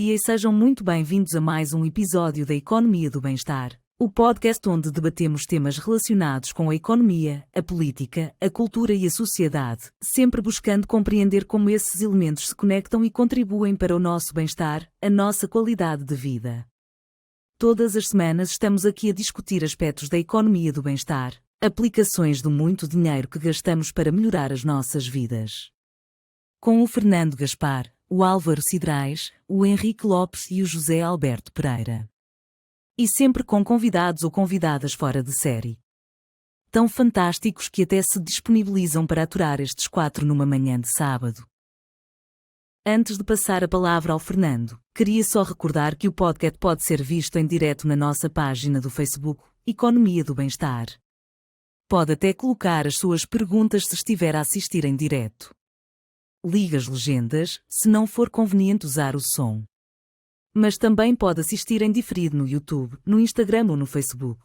dia e sejam muito bem-vindos a mais um episódio da Economia do Bem-Estar, o podcast onde debatemos temas relacionados com a economia, a política, a cultura e a sociedade, sempre buscando compreender como esses elementos se conectam e contribuem para o nosso bem-estar, a nossa qualidade de vida. Todas as semanas estamos aqui a discutir aspectos da economia do bem-estar, aplicações do muito dinheiro que gastamos para melhorar as nossas vidas. Com o Fernando Gaspar, o Álvaro Cidrais, o Henrique Lopes e o José Alberto Pereira. E sempre com convidados ou convidadas fora de série. Tão fantásticos que até se disponibilizam para aturar estes quatro numa manhã de sábado. Antes de passar a palavra ao Fernando, queria só recordar que o podcast pode ser visto em direto na nossa página do Facebook, Economia do Bem-Estar. Pode até colocar as suas perguntas se estiver a assistir em direto. Ligue as legendas, se não for conveniente usar o som. Mas também pode assistir em diferido no YouTube, no Instagram ou no Facebook.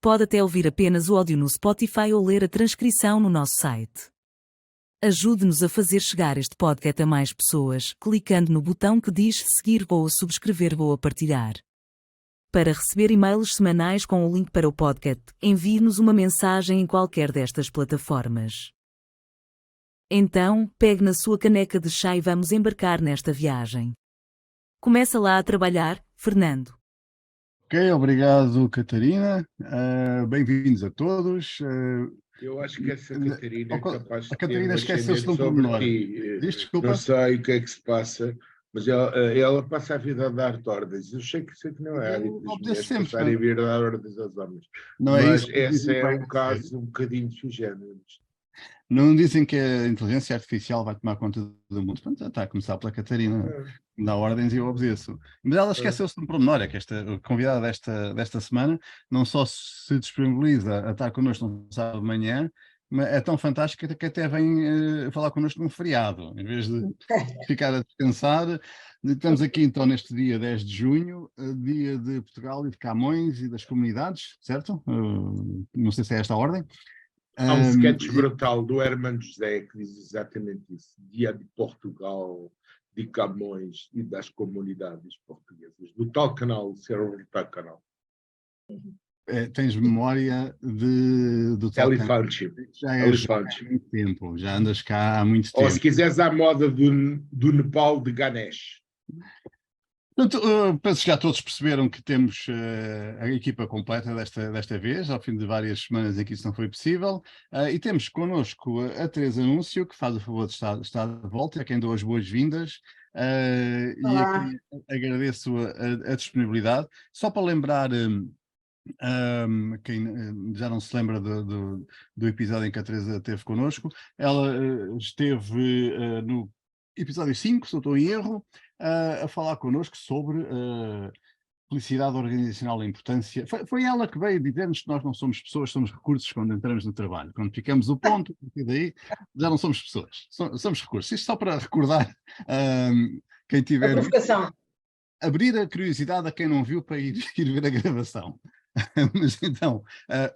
Pode até ouvir apenas o áudio no Spotify ou ler a transcrição no nosso site. Ajude-nos a fazer chegar este podcast a mais pessoas, clicando no botão que diz seguir ou subscrever ou a partilhar. Para receber e-mails semanais com o link para o podcast, envie-nos uma mensagem em qualquer destas plataformas. Então, pegue na sua caneca de chá e vamos embarcar nesta viagem. Começa lá a trabalhar, Fernando. Ok, obrigado, Catarina. Bem-vindos a todos. Eu acho que essa Catarina é capaz A Catarina de ter um esqueceu-se de um ascendente sobre pormenor. ti. Desculpa. Não sei o que é que se passa, mas ela passa a vida a dar-te ordens. Eu sei que não é hábito das mulheres passarem a vir a dar ordens aos homens. Não é mas isso que esse é vai um caso um bocadinho sui generis. Não dizem que a inteligência artificial vai tomar conta do mundo. Portanto, está a começar pela Catarina. Dá ordens e eu obedeço. Mas ela esqueceu-se de um pormenor, é que esta convidada desta semana não só se disponibiliza a estar connosco no sábado de manhã, mas é tão fantástica que até vem falar connosco num feriado, em vez de ficar a descansar. Estamos aqui então neste dia 10 de junho, dia de Portugal e de Camões e das comunidades, certo? Não sei se é esta a ordem. Há um sketch brutal do Hermano José que diz exatamente isso. Dia de Portugal, de Camões e das comunidades portuguesas. Do tal canal, do tal canal. Tens memória do tal Elefante. já há muito tempo, já andas cá há muito tempo. Ou se quiseres a moda do Nepal de Ganesh. Portanto, penso que já todos perceberam que temos a equipa completa desta vez, ao fim de várias semanas em que isso não foi possível, e temos connosco a Teresa Anúncio, que faz o favor de estar de volta, a quem dou as boas-vindas, e a quem agradeço a disponibilidade. Só para lembrar, quem já não se lembra do episódio em que a Teresa esteve connosco, ela esteve no episódio 5, se eu estou em erro, a falar connosco sobre felicidade organizacional e importância. Foi ela que veio dizer-nos que nós não somos pessoas, somos recursos quando entramos no trabalho. Quando ficamos o ponto, a partir daí, já não somos pessoas, somos recursos. Isto só para recordar quem tiver... A provocação. Abrir a curiosidade a quem não viu para ir ver a gravação. Mas então,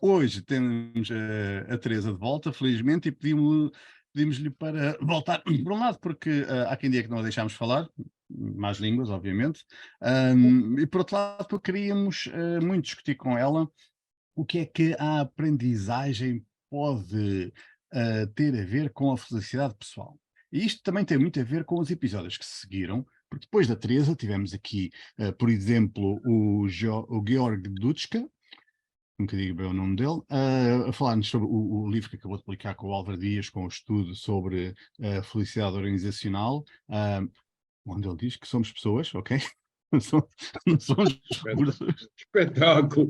hoje temos a Teresa de volta, felizmente, e pedimos-lhe para voltar, por um lado, porque há quem diga que não a deixámos falar, más línguas, obviamente, e por outro lado, porque queríamos muito discutir com ela o que é que a aprendizagem pode ter a ver com a felicidade pessoal. E isto também tem muito a ver com os episódios que se seguiram, porque depois da Teresa tivemos aqui, por exemplo, o Georg Dutschke, nunca digo bem o nome dele, a falar-nos sobre o livro que acabou de publicar com o Álvaro Dias, com o estudo sobre a felicidade organizacional, onde ele diz que somos pessoas, ok? Não somos recursos. Espetáculo!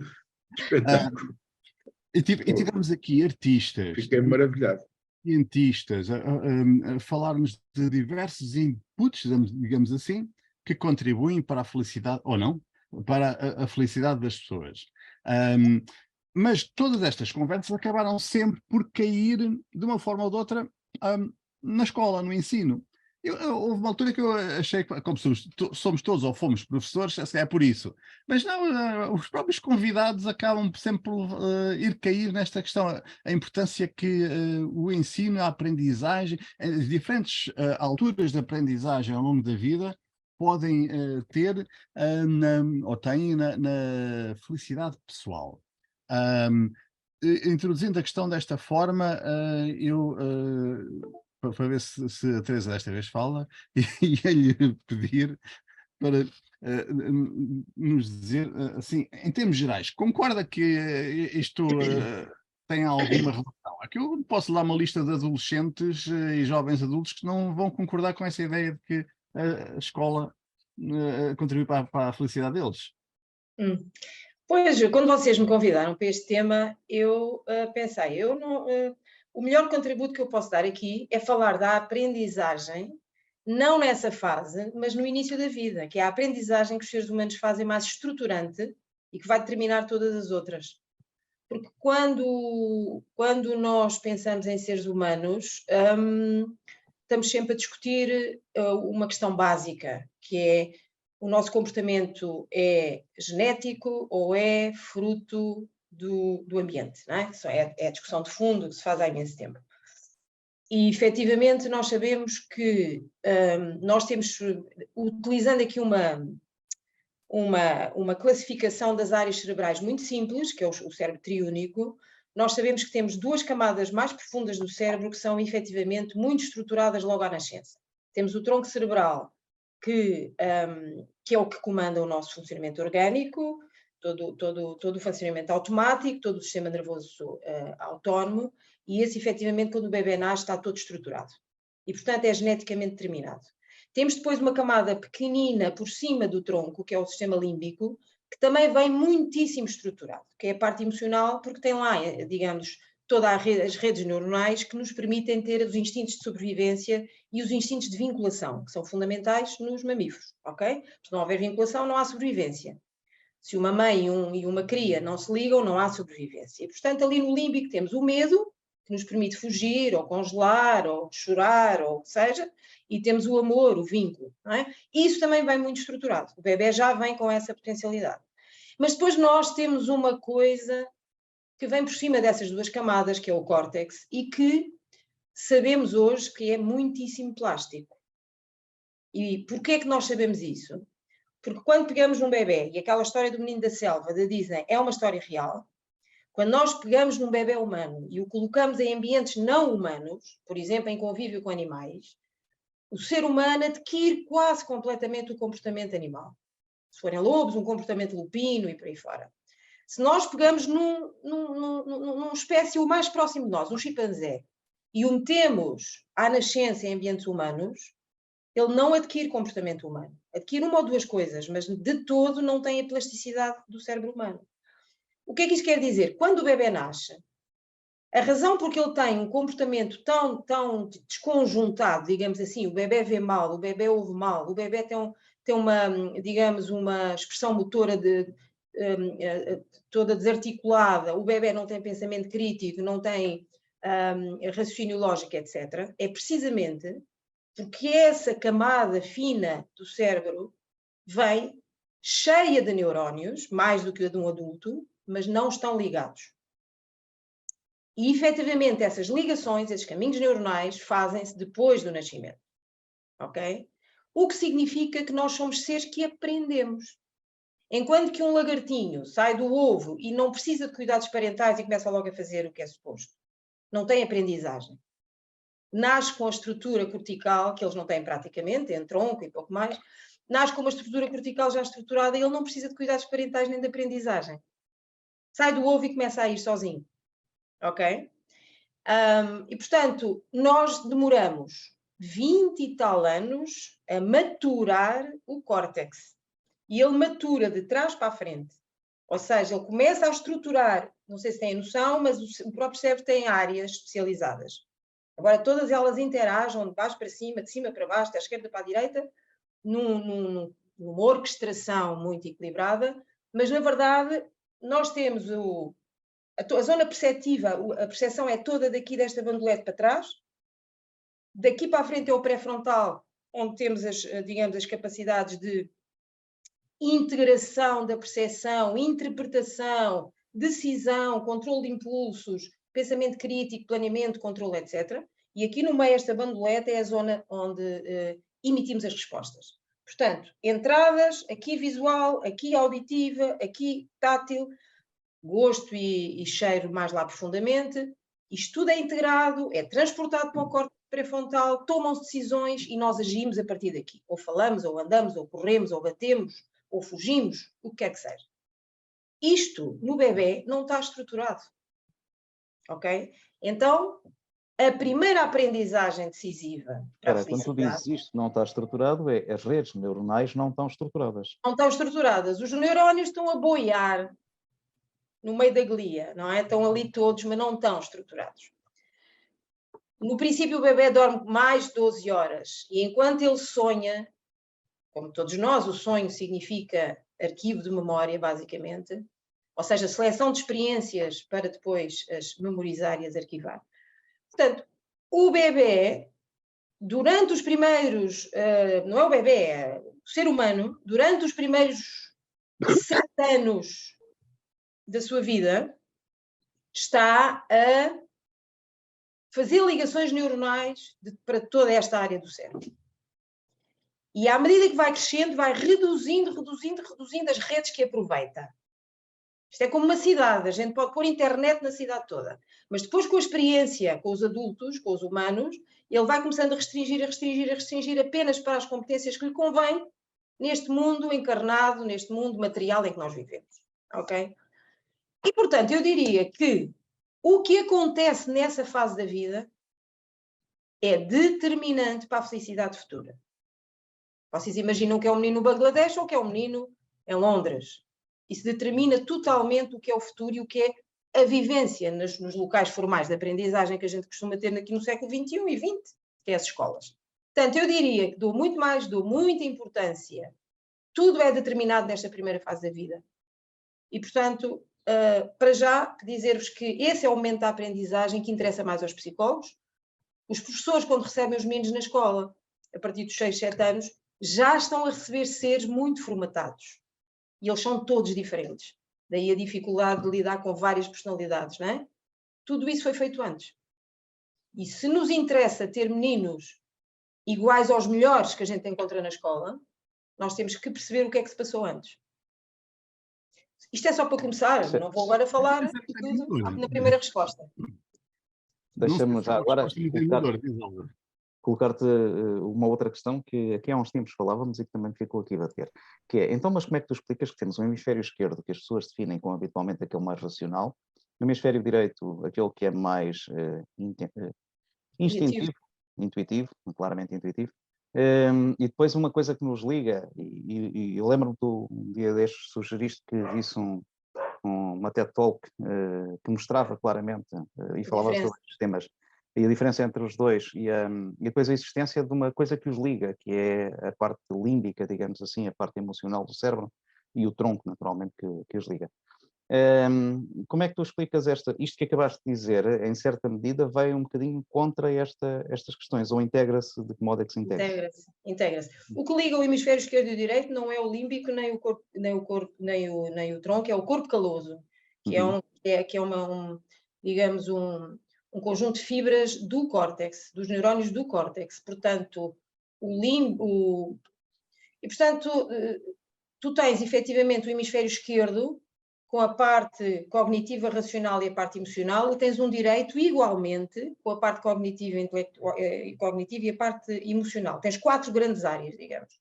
E tivemos aqui artistas. Fiquei maravilhado. Cientistas a falar-nos de diversos inputs, digamos assim, que contribuem para a felicidade, ou não, para a felicidade das pessoas. Mas todas estas conversas acabaram sempre por cair, de uma forma ou de outra, na escola, no ensino. Houve uma altura que eu achei que, como somos todos ou fomos professores, é por isso. Mas não, os próprios convidados acabam sempre por ir cair nesta questão, a importância que o ensino, a aprendizagem, as diferentes alturas de aprendizagem ao longo da vida podem ter ou têm na felicidade pessoal. Introduzindo a questão desta forma, para ver se a Teresa desta vez fala, ia-lhe pedir para nos dizer, assim, em termos gerais, concorda que isto tem alguma relação? Aqui eu posso dar uma lista de adolescentes e jovens adultos que não vão concordar com essa ideia de que a escola contribui para a felicidade deles. Pois, quando vocês me convidaram para este tema, eu pensei, o melhor contributo que eu posso dar aqui é falar da aprendizagem, não nessa fase, mas no início da vida, que é a aprendizagem que os seres humanos fazem mais estruturante e que vai determinar todas as outras. Porque quando nós pensamos em seres humanos, estamos sempre a discutir uma questão básica, que é: o nosso comportamento é genético ou é fruto do ambiente, não é? É a discussão de fundo que se faz há imenso tempo. E, efetivamente, nós sabemos que nós temos, utilizando aqui uma classificação das áreas cerebrais muito simples, que é o cérebro triúnico, nós sabemos que temos duas camadas mais profundas do cérebro que são, efetivamente, muito estruturadas logo à nascença. Temos o tronco cerebral, que é o que comanda o nosso funcionamento orgânico, todo o funcionamento automático, todo o sistema nervoso autónomo, e esse, efetivamente, quando o bebê nasce, está todo estruturado. E, portanto, é geneticamente determinado. Temos depois uma camada pequenina por cima do tronco, que é o sistema límbico, que também vem muitíssimo estruturado, que é a parte emocional, porque tem lá, digamos, todas as redes neuronais que nos permitem ter os instintos de sobrevivência e os instintos de vinculação, que são fundamentais nos mamíferos, ok? Se não houver vinculação, não há sobrevivência. Se uma mãe e uma cria não se ligam, não há sobrevivência. E, portanto, ali no límbico temos o medo, que nos permite fugir, ou congelar, ou chorar, ou o que seja, e temos o amor, o vínculo, não é? Isso também vem muito estruturado. O bebê já vem com essa potencialidade. Mas depois nós temos uma coisa que vem por cima dessas duas camadas, que é o córtex, e que sabemos hoje que é muitíssimo plástico. E porquê é que nós sabemos isso? Porque quando pegamos num bebê, e aquela história do menino da selva da Disney é uma história real, quando nós pegamos num bebê humano e o colocamos em ambientes não humanos, por exemplo, em convívio com animais, o ser humano adquire quase completamente o comportamento animal. Se forem lobos, um comportamento lupino e por aí fora. Se nós pegamos numa espécie o mais próximo de nós, um chimpanzé, e o metemos à nascença em ambientes humanos, ele não adquire comportamento humano. Adquire uma ou duas coisas, mas de todo não tem a plasticidade do cérebro humano. O que é que isto quer dizer? Quando o bebê nasce, a razão porque ele tem um comportamento tão desconjuntado, digamos assim, o bebê vê mal, o bebê ouve mal, o bebê tem uma, digamos, uma expressão motora toda desarticulada, o bebê não tem pensamento crítico, não tem raciocínio lógico, etc. É precisamente porque essa camada fina do cérebro vem cheia de neurónios, mais do que a de um adulto, mas não estão ligados. E, efetivamente, essas ligações, esses caminhos neuronais, fazem-se depois do nascimento. Ok? O que significa que nós somos seres que aprendemos. Enquanto que um lagartinho sai do ovo e não precisa de cuidados parentais e começa logo a fazer o que é suposto, não tem aprendizagem. Nasce com a estrutura cortical, que eles não têm praticamente, em tronco e pouco mais, nasce com uma estrutura cortical já estruturada e ele não precisa de cuidados parentais nem de aprendizagem. Sai do ovo e começa a ir sozinho. Ok? E, portanto, nós demoramos 20 e tal anos a maturar o córtex. E ele matura de trás para a frente. Ou seja, ele começa a estruturar, não sei se têm noção, mas o próprio cérebro tem áreas especializadas. Agora, todas elas interagem de baixo para cima, de cima para baixo, da esquerda para a direita, numa orquestração muito equilibrada, mas, na verdade, nós temos a zona perceptiva, a percepção é toda daqui desta bandolete para trás, daqui para a frente é o pré-frontal, onde temos digamos, as capacidades de integração da percepção, interpretação, decisão, controle de impulsos, pensamento crítico, planeamento, controle, etc. E aqui no meio esta bandoleta é a zona onde emitimos as respostas. Portanto, entradas, aqui visual, aqui auditiva, aqui tátil, gosto e cheiro mais lá profundamente. Isto tudo é integrado, é transportado para o córtex pré-frontal, tomam-se decisões e nós agimos a partir daqui. Ou falamos, ou andamos, ou corremos, ou batemos, ou fugimos, o que quer que seja. Isto, no bebê, não está estruturado. Ok? Então, a primeira aprendizagem decisiva para a Quando tu felicidade... dizes isto não está estruturado, as redes neuronais não estão estruturadas. Não estão estruturadas. Os neurónios estão a boiar no meio da glia, não é? Estão ali todos, mas não estão estruturados. No princípio, o bebê dorme mais de 12 horas e enquanto ele sonha, como todos nós, o sonho significa arquivo de memória, basicamente, ou seja, seleção de experiências para depois as memorizar e as arquivar. Portanto, o bebê, durante os primeiros, não é o bebê, é o ser humano, durante os primeiros 7 anos da sua vida, está a fazer ligações neuronais para toda esta área do cérebro. E à medida que vai crescendo, vai reduzindo as redes que aproveita. Isto é como uma cidade, a gente pode pôr internet na cidade toda. Mas depois, com a experiência, com os adultos, com os humanos, ele vai começando a restringir apenas para as competências que lhe convém neste mundo encarnado, neste mundo material em que nós vivemos. Ok? E, portanto, eu diria que o que acontece nessa fase da vida é determinante para a felicidade futura. Vocês imaginam que é um menino no Bangladesh ou que é um menino em Londres? Isso determina totalmente o que é o futuro e o que é a vivência nos locais formais de aprendizagem que a gente costuma ter aqui no século XXI e XX, que é as escolas. Portanto, eu diria que dou muita importância. Tudo é determinado nesta primeira fase da vida. E, portanto, para já, dizer-vos que esse é o momento da aprendizagem que interessa mais aos psicólogos. Os professores, quando recebem os meninos na escola, a partir dos 6, 7 anos, já estão a receber seres muito formatados. E eles são todos diferentes. Daí a dificuldade de lidar com várias personalidades, não é? Tudo isso foi feito antes. E se nos interessa ter meninos iguais aos melhores que a gente encontra na escola, nós temos que perceber o que é que se passou antes. Isto é só para começar, não vou agora falar de tudo na primeira resposta. Deixa-me já agora colocar-te uma outra questão que aqui há uns tempos falávamos e que também ficou aqui a bater, que é, então, mas como é que tu explicas que temos um hemisfério esquerdo que as pessoas definem como habitualmente aquele mais racional, no hemisfério direito aquele que é mais instintivo, intuitivo, claramente intuitivo, e depois uma coisa que nos liga, e eu lembro-me um dia destes sugeriste que visse uma TED Talk que mostrava claramente e falava sobre estes temas, e a diferença entre os dois e depois a existência de uma coisa que os liga, que é a parte límbica, digamos assim, a parte emocional do cérebro e o tronco, naturalmente, que os liga. Como é que tu explicas isto que acabaste de dizer, em certa medida, vai um bocadinho contra estas questões, ou integra-se, de que modo é que se integra? Integra-se. O que liga o hemisfério esquerdo e o direito não é o límbico, nem o tronco, é o corpo caloso, que digamos, um conjunto de fibras do córtex, dos neurónios do córtex. Portanto, e portanto, tu tens efetivamente o hemisfério esquerdo com a parte cognitiva racional e a parte emocional, e tens um direito igualmente com a parte cognitiva e a parte emocional. Tens 4 grandes áreas, digamos.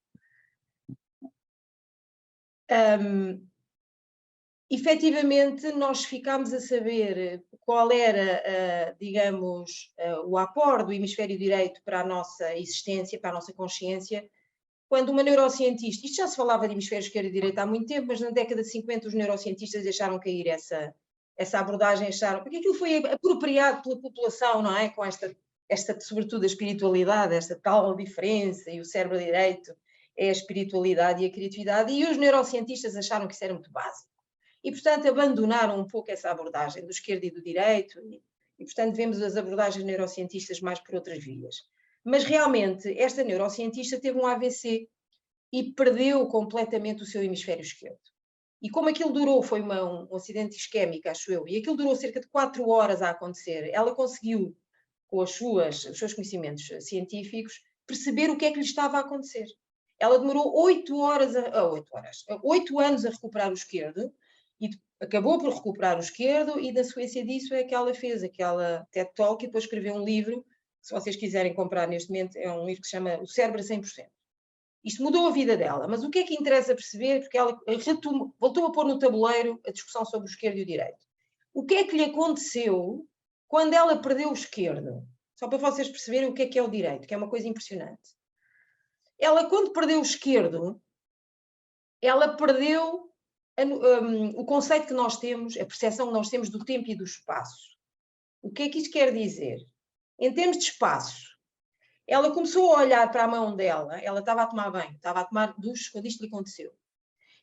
Efetivamente, nós ficámos a saber qual era, digamos, o aporte do hemisfério direito para a nossa existência, para a nossa consciência, quando uma neurocientista, isto já se falava de hemisfério esquerdo e direito há muito tempo, mas na década de 50 os neurocientistas deixaram cair essa abordagem, porque aquilo foi apropriado pela população, não é? Com esta sobretudo a espiritualidade, esta tal diferença, e o cérebro direito é a espiritualidade e a criatividade, e os neurocientistas acharam que isso era muito básico. E, portanto, abandonaram um pouco essa abordagem do esquerdo e do direito, e portanto, vemos as abordagens neurocientistas mais por outras vias. Mas, realmente, esta neurocientista teve um AVC e perdeu completamente o seu hemisfério esquerdo. E como aquilo durou, foi um acidente isquémico, acho eu, e aquilo durou cerca de 4 horas a acontecer, ela conseguiu, com os seus conhecimentos científicos, perceber o que é que lhe estava a acontecer. Ela demorou 8 anos a recuperar o esquerdo e acabou por recuperar o esquerdo, e da sequência disso é que ela fez aquela TED Talk e depois escreveu um livro, que se vocês quiserem comprar neste momento, é um livro que se chama O Cérebro a 100%. Isto mudou a vida dela, mas o que é que interessa perceber? Porque ela voltou a pôr no tabuleiro a discussão sobre o esquerdo e o direito. O que é que lhe aconteceu quando ela perdeu o esquerdo? Só para vocês perceberem o que é o direito, que é uma coisa impressionante. Ela, quando perdeu o esquerdo, ela perdeu o conceito que nós temos, a percepção que nós temos do tempo e do espaço. O que é que isto quer dizer? Em termos de espaço, ela começou a olhar para a mão dela, ela estava a tomar banho, estava a tomar duche quando isto lhe aconteceu.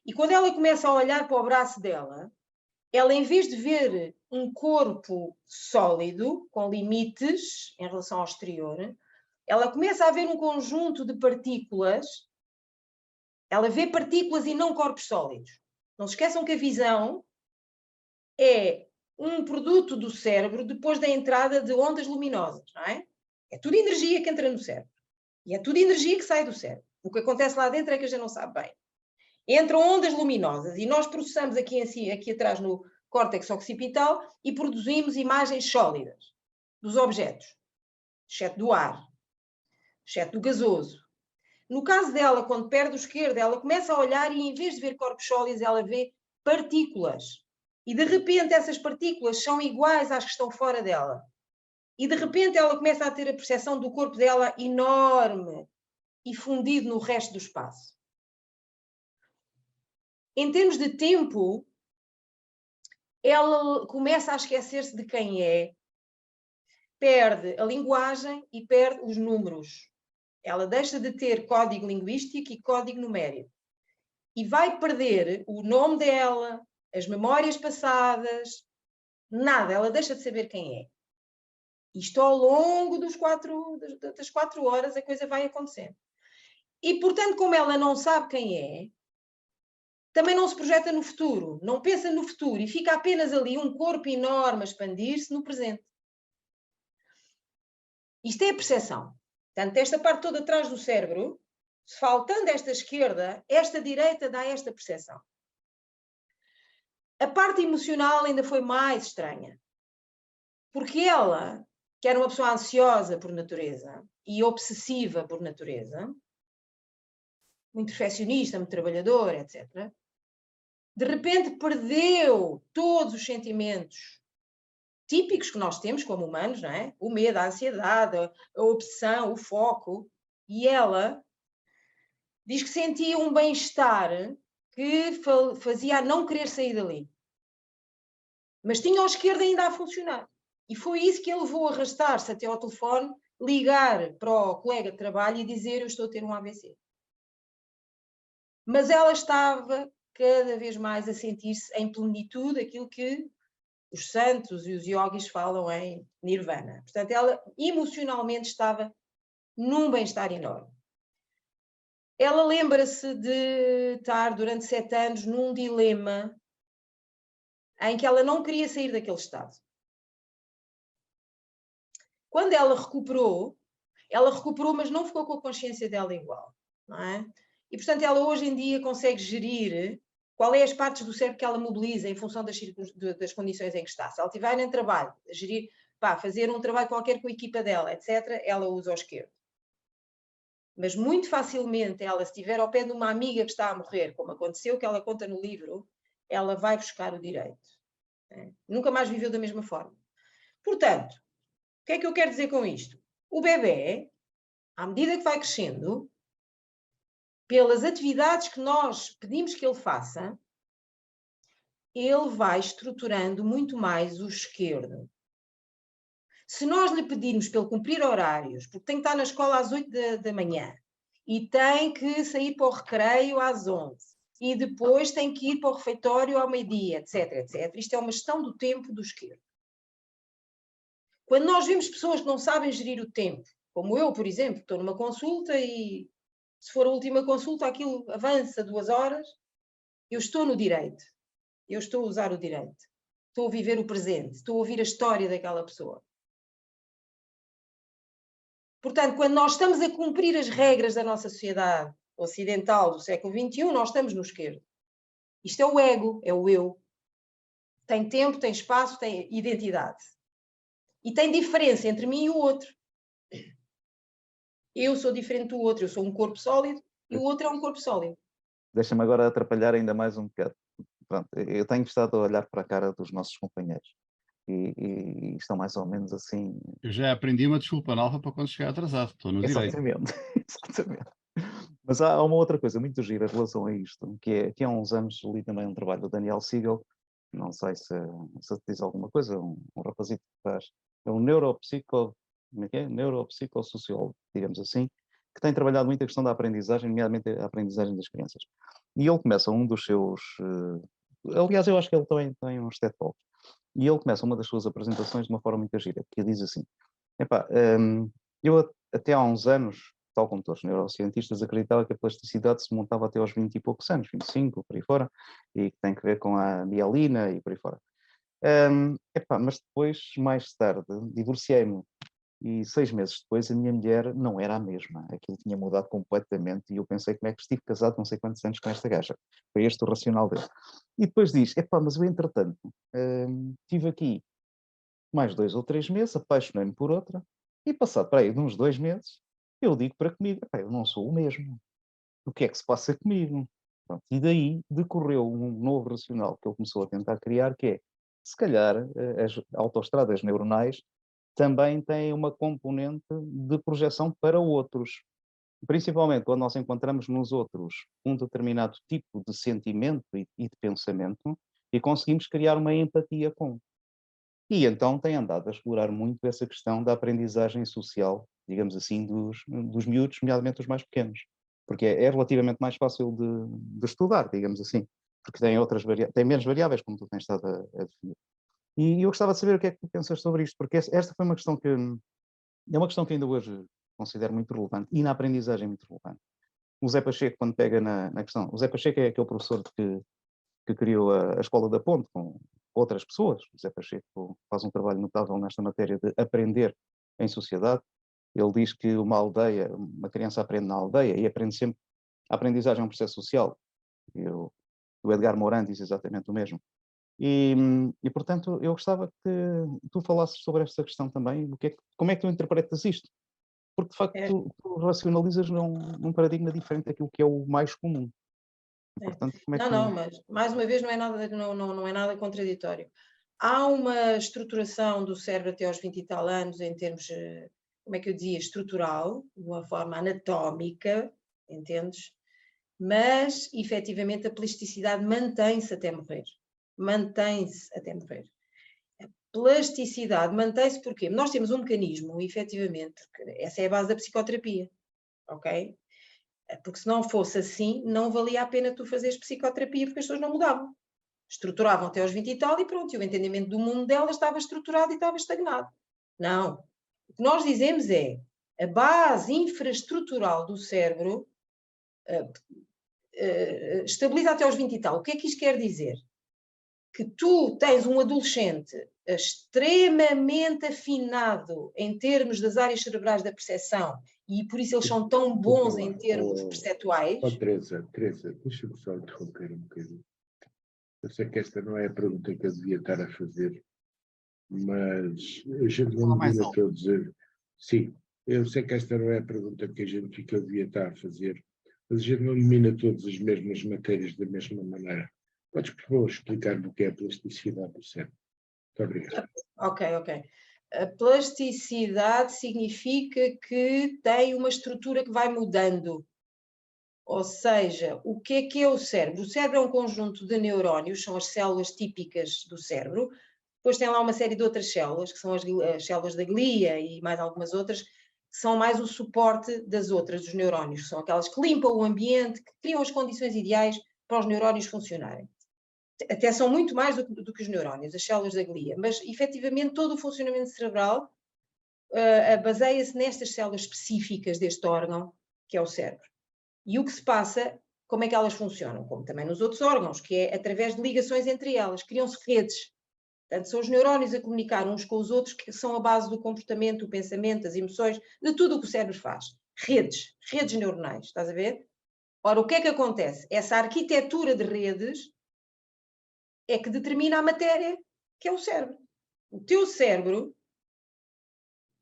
E quando ela começa a olhar para o braço dela, ela, em vez de ver um corpo sólido, com limites em relação ao exterior, ela começa a ver um conjunto de partículas. Ela vê partículas e não corpos sólidos. Não se esqueçam que a visão é um produto do cérebro depois da entrada de ondas luminosas, não é? É tudo energia que entra no cérebro. E é tudo energia que sai do cérebro. O que acontece lá dentro é que a gente não sabe bem. Entram ondas luminosas e nós processamos aqui atrás no córtex occipital e produzimos imagens sólidas dos objetos, exceto do ar, exceto do gasoso. No caso dela, quando perde o esquerdo, ela começa a olhar e, em vez de ver corpos sólidos, ela vê partículas. E, de repente, essas partículas são iguais às que estão fora dela. E, de repente, ela começa a ter a percepção do corpo dela enorme e fundido no resto do espaço. Em termos de tempo, ela começa a esquecer-se de quem é, perde a linguagem e perde os números. Ela deixa de ter código linguístico e código numérico. E vai perder o nome dela, as memórias passadas, nada. Ela deixa de saber quem é. Isto ao longo das 4 horas a coisa vai acontecendo. E, portanto, como ela não sabe quem é, também não se projeta no futuro. Não pensa no futuro e fica apenas ali um corpo enorme a expandir-se no presente. Isto é a percepção. Portanto, esta parte toda atrás do cérebro, faltando esta esquerda, esta direita dá esta percepção. A parte emocional ainda foi mais estranha. Porque ela, que era uma pessoa ansiosa por natureza e obsessiva por natureza, muito perfeccionista, muito trabalhadora, etc., de repente perdeu todos os sentimentos típicos que nós temos como humanos, não é? O medo, a ansiedade, a obsessão, o foco. E ela diz que sentia um bem-estar que fazia a não querer sair dali. Mas tinha a esquerda ainda a funcionar. E foi isso que a levou a arrastar-se até ao telefone, ligar para o colega de trabalho e dizer: eu estou a ter um AVC. Mas ela estava cada vez mais a sentir-se em plenitude, aquilo que os santos e os yogis falam em nirvana. Portanto, ela emocionalmente estava num bem-estar enorme. Ela lembra-se de estar durante 7 anos num dilema em que ela não queria sair daquele estado. Quando ela recuperou, mas não ficou com a consciência dela igual, não é? E, portanto, ela hoje em dia consegue gerir qual é as partes do cérebro que ela mobiliza em função das condições em que está. Se ela estiver em trabalho, a gerir, fazer um trabalho qualquer com a equipa dela, etc., ela usa o esquerdo. Mas muito facilmente ela, se estiver ao pé de uma amiga que está a morrer, como aconteceu, que ela conta no livro, ela vai buscar o direito. Nunca mais viveu da mesma forma. Portanto, o que é que eu quero dizer com isto? O bebê, à medida que vai crescendo, pelas atividades que nós pedimos que ele faça, ele vai estruturando muito mais o esquerdo. Se nós lhe pedirmos para ele cumprir horários, porque tem que estar na escola às 8 da manhã e tem que sair para o recreio às 11 e depois tem que ir para o refeitório ao meio-dia, etc, etc. Isto é uma gestão do tempo do esquerdo. Quando nós vemos pessoas que não sabem gerir o tempo, como eu, por exemplo, estou numa consulta e se for a última consulta, aquilo avança 2 horas, eu estou no direito. Eu estou a usar o direito. Estou a viver o presente. Estou a ouvir a história daquela pessoa. Portanto, quando nós estamos a cumprir as regras da nossa sociedade ocidental do século XXI, nós estamos no esquerdo. Isto é o ego, é o eu. Tem tempo, tem espaço, tem identidade. E tem diferença entre mim e o outro. Eu sou diferente do outro, eu sou um corpo sólido e o outro é um corpo sólido. Deixa-me agora atrapalhar ainda mais um bocado. Pronto, eu tenho estado a olhar para a cara dos nossos companheiros e estão mais ou menos assim. Eu já aprendi uma desculpa nova para quando chegar atrasado, estou no direito. Exatamente, exatamente. Mas há uma outra coisa muito gira em relação a isto, que há uns anos li também um trabalho do Daniel Siegel, não sei se te diz alguma coisa, um rapazito que faz, é um neuropsicossociólogo, digamos assim, que tem trabalhado muito a questão da aprendizagem, nomeadamente a aprendizagem das crianças. E ele começa um dos seus, aliás, eu acho que ele também tem uns TED Talks, e ele começa uma das suas apresentações de uma forma muito gira, que diz assim, eu até há uns anos, tal como todos os neurocientistas, acreditava que a plasticidade se montava até aos 20 e poucos anos, 25, por aí fora, e que tem que ver com a mielina e por aí fora. Mas depois, mais tarde, divorciei-me. E 6 meses depois a minha mulher não era a mesma. Aquilo tinha mudado completamente e eu pensei, como é que estive casado não sei quantos anos com esta gaja? Foi este o racional dele. E depois diz, mas eu entretanto, tive aqui mais 2 ou 3 meses, apaixonei-me por outra, e passado para aí de uns 2 meses, eu digo para comigo, eu não sou o mesmo. O que é que se passa comigo? Pronto, e daí decorreu um novo racional que ele começou a tentar criar, que é, se calhar, as autoestradas neuronais também têm uma componente de projeção para outros. Principalmente quando nós encontramos nos outros um determinado tipo de sentimento e de pensamento e conseguimos criar uma empatia com. E então tem andado a explorar muito essa questão da aprendizagem social, digamos assim, dos miúdos, nomeadamente os mais pequenos. Porque é relativamente mais fácil de estudar, digamos assim, porque tem menos variáveis, como tu tens estado a definir. E eu gostava de saber o que é que tu pensas sobre isto, porque esta foi uma questão que é uma questão que ainda hoje considero muito relevante, e na aprendizagem muito relevante. O Zé Pacheco, quando pega na questão, o Zé Pacheco é aquele professor que criou a Escola da Ponte com outras pessoas. O Zé Pacheco faz um trabalho notável nesta matéria de aprender em sociedade. Ele diz que uma criança aprende na aldeia e aprende sempre. A aprendizagem é um processo social. O Edgar Morin diz exatamente o mesmo. E, portanto, eu gostava que tu falasses sobre esta questão também. Como é que tu interpretas isto? Porque, de facto, tu racionalizas num paradigma diferente daquilo que é o mais comum. Portanto, como é que Não, mas, mais uma vez, não é nada contraditório. Há uma estruturação do cérebro até aos 20 e tal anos, em termos, como é que eu dizia, estrutural, de uma forma anatómica, entendes? Mas, efetivamente, a plasticidade mantém-se até morrer. Mantém-se até morrer. A plasticidade mantém-se porque nós temos um mecanismo, efetivamente, essa é a base da psicoterapia, ok? Porque se não fosse assim, não valia a pena tu fazeres psicoterapia, porque as pessoas não mudavam. Estruturavam até aos 20 e tal e pronto, e o entendimento do mundo delas estava estruturado e estava estagnado. Não. O que nós dizemos é a base infraestrutural do cérebro estabiliza até aos 20 e tal. O que é que isto quer dizer? Que tu tens um adolescente extremamente afinado em termos das áreas cerebrais da percepção e por isso eles são tão bons em termos perceptuais. Teresa, deixa-me só interromper um bocadinho. Eu sei que esta não é a pergunta que eu devia estar a fazer, mas a gente não me vira a dizer. Sim, eu sei que esta não é a pergunta que a gente devia estar a fazer, mas a gente não domina todas as mesmas matérias da mesma maneira. Podes, por favor, explicar-me o que é a plasticidade do cérebro? Muito obrigado. Ok. A plasticidade significa que tem uma estrutura que vai mudando. Ou seja, o que é o cérebro? O cérebro é um conjunto de neurónios, são as células típicas do cérebro. Depois tem lá uma série de outras células, que são as células da glia e mais algumas outras, que são mais o suporte das outras, dos neurónios, que são aquelas que limpam o ambiente, que criam as condições ideais para os neurónios funcionarem. Até são muito mais do que os neurónios, as células da glia, mas efetivamente todo o funcionamento cerebral baseia-se nestas células específicas deste órgão, que é o cérebro. E o que se passa, como é que elas funcionam? Como também nos outros órgãos, que é através de ligações entre elas, criam-se redes. Portanto, são os neurónios a comunicar uns com os outros que são a base do comportamento, do pensamento, das emoções, de tudo o que o cérebro faz. Redes neuronais, estás a ver? Ora, o que é que acontece? Essa arquitetura de redes é que determina a matéria, que é o cérebro. O teu cérebro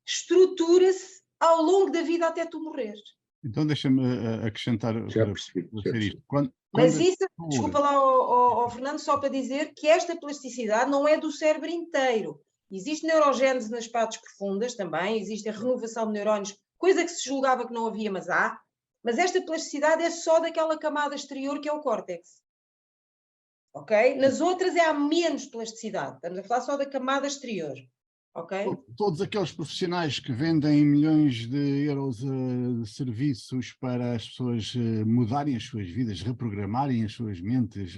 estrutura-se ao longo da vida até tu morreres. Então deixa-me acrescentar Já para percebi. ser isto. Mas Quando isso, pessoa- desculpa lá, ao Fernando, só para dizer que esta plasticidade não é do cérebro inteiro. Existe neurogénese nas partes profundas também, existe a renovação de neurónios, coisa que se julgava que não havia, mas há. Mas esta plasticidade é só daquela camada exterior que é o córtex. Ok? Nas outras há menos plasticidade. Estamos a falar só da camada exterior. Ok? Todos aqueles profissionais que vendem milhões de euros de serviços para as pessoas mudarem as suas vidas, reprogramarem as suas mentes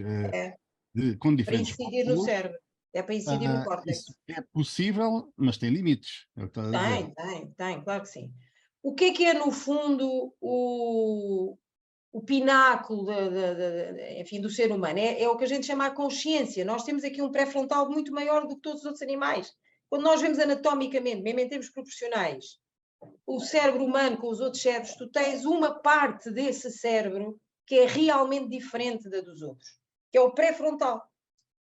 com Para diferentes incidir no módulos, cérebro. É para incidir no córtex. isso é possível, mas tem limites. É o que estás a dizer. Tem, claro que sim. O que é no fundo, o pináculo enfim, do ser humano? É o que a gente chama a consciência. Nós temos aqui um pré-frontal muito maior do que todos os outros animais. Quando nós vemos anatomicamente, mesmo em termos proporcionais, o cérebro humano com os outros cérebros, tu tens uma parte desse cérebro que é realmente diferente da dos outros, que é o pré-frontal.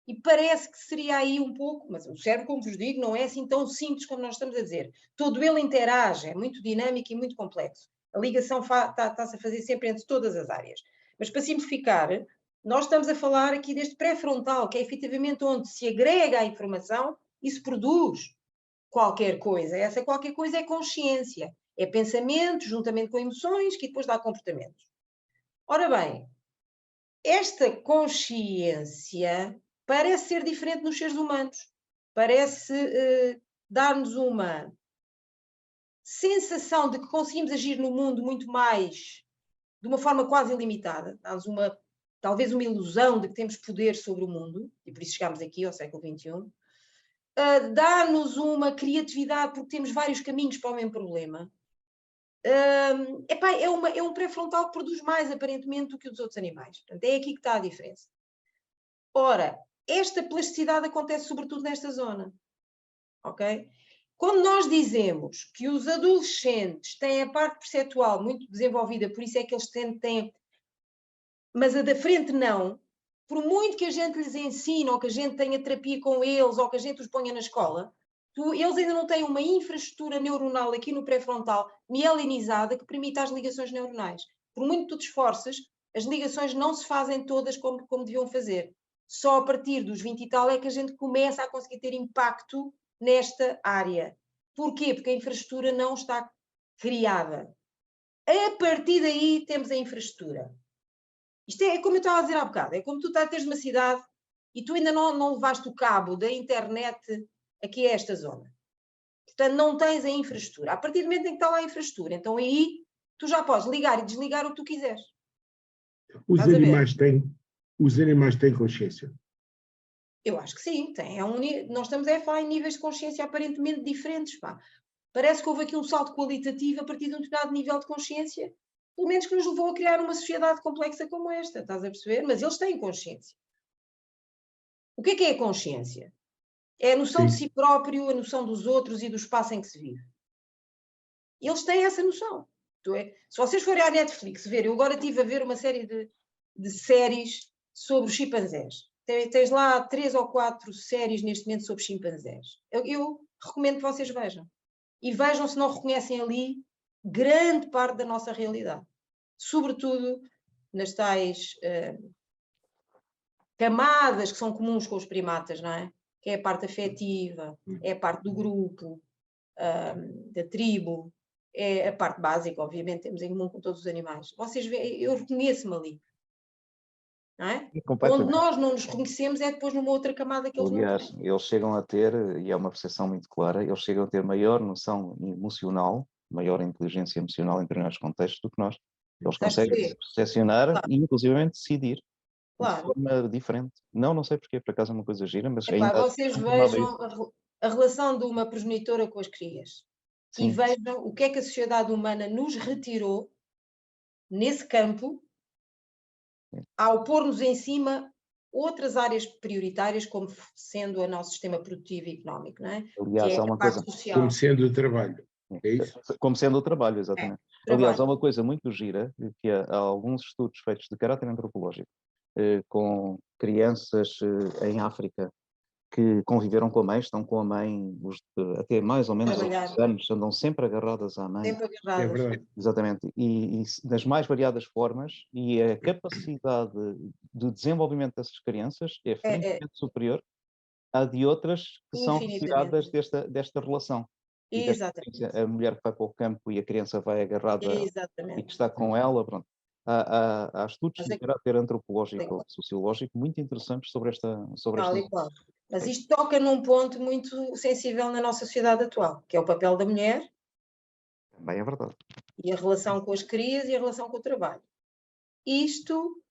E parece que seria aí um pouco, mas o cérebro, como vos digo, não é assim tão simples como nós estamos a dizer. Todo ele interage, é muito dinâmico e muito complexo. A ligação está-se a fazer sempre entre todas as áreas. Mas para simplificar, nós estamos a falar aqui deste pré-frontal, que é efetivamente onde se agrega a informação e se produz qualquer coisa. Essa qualquer coisa é consciência, é pensamento, juntamente com emoções, que depois dá comportamentos. Ora bem, esta consciência parece ser diferente nos seres humanos. Parece dar-nos uma sensação de que conseguimos agir no mundo muito mais, de uma forma quase ilimitada. Dá-nos talvez uma ilusão de que temos poder sobre o mundo, e por isso chegámos aqui ao século XXI. Dá-nos uma criatividade porque temos vários caminhos para o mesmo problema. É um pré-frontal que produz mais, aparentemente, do que os outros animais. Portanto, é aqui que está a diferença. Ora, esta plasticidade acontece sobretudo nesta zona. Ok? Quando nós dizemos que os adolescentes têm a parte perceptual muito desenvolvida, por isso é que eles têm, mas a da frente não, por muito que a gente lhes ensine, ou que a gente tenha terapia com eles, ou que a gente os ponha na escola, eles ainda não têm uma infraestrutura neuronal aqui no pré-frontal mielinizada que permita as ligações neuronais. Por muito que tu te esforces, as ligações não se fazem todas como deviam fazer. Só a partir dos 20 e tal é que a gente começa a conseguir ter impacto nesta área. Porquê? Porque a infraestrutura não está criada. A partir daí temos a infraestrutura. Isto é como eu estava a dizer há bocado, é como tu teres uma cidade e tu ainda não levaste o cabo da internet aqui a esta zona. Portanto, não tens a infraestrutura. A partir do momento em que está lá a infraestrutura, então aí tu já podes ligar e desligar o que tu quiseres. Os animais têm consciência? Eu acho que sim. Nós estamos a falar em níveis de consciência aparentemente diferentes. Pá. Parece que houve aqui um salto qualitativo a partir de um determinado nível de consciência, pelo menos que nos levou a criar uma sociedade complexa como esta, estás a perceber? Mas eles têm consciência. O que é a consciência? É a noção de si próprio, a noção dos outros e do espaço em que se vive. Eles têm essa noção. Se vocês forem à Netflix ver, eu agora estive a ver uma série de séries sobre os chimpanzés. Tens lá 3 ou 4 séries neste momento sobre chimpanzés. Eu recomendo que vocês vejam. E vejam se não reconhecem ali grande parte da nossa realidade. Sobretudo nas tais camadas que são comuns com os primatas, não é? Que é a parte afetiva, é a parte do grupo, da tribo, é a parte básica, obviamente, temos em comum com todos os animais. Vocês veem, eu reconheço-me ali. Não é? Onde nós não nos reconhecemos é depois numa outra camada que eles não têm. Eles chegam a ter, e é uma percepção muito clara, eles chegam a ter maior noção emocional, maior inteligência emocional em determinados contextos do que nós. Eles conseguem percepcionar e, inclusivamente, decidir de forma diferente. Não sei porquê, por acaso é uma coisa gira, mas ainda... Vocês vejam a relação de uma progenitora com as crias. Sim. E vejam o que é que a sociedade humana nos retirou nesse campo ao pôr-nos em cima outras áreas prioritárias, como sendo o nosso sistema produtivo e económico, não é? Aliás, que é há uma a parte coisa, social. Como sendo o trabalho. É isso? Como sendo o trabalho, exatamente. Aliás, há uma coisa muito gira, que há alguns estudos feitos de caráter antropológico com crianças em África que conviveram com a mãe, estão com a mãe até mais ou menos Trabalhar. aos anos, andam sempre agarradas à mãe. Sempre É agarradas. verdade. Exatamente. E das mais variadas formas, e a capacidade de desenvolvimento dessas crianças é francamente superior à de outras que são retiradas desta relação. E Exatamente. a mulher que vai para o campo e a criança vai agarrada e que Exatamente. está com ela, pronto. Há estudos Mas de caráter antropológico, sociológico, muito interessantes sobre esta Tal e questão. qual. Mas isto toca num ponto muito sensível na nossa sociedade atual, que é o papel da mulher Também é verdade. e a relação com as crias e a relação com o trabalho. Isto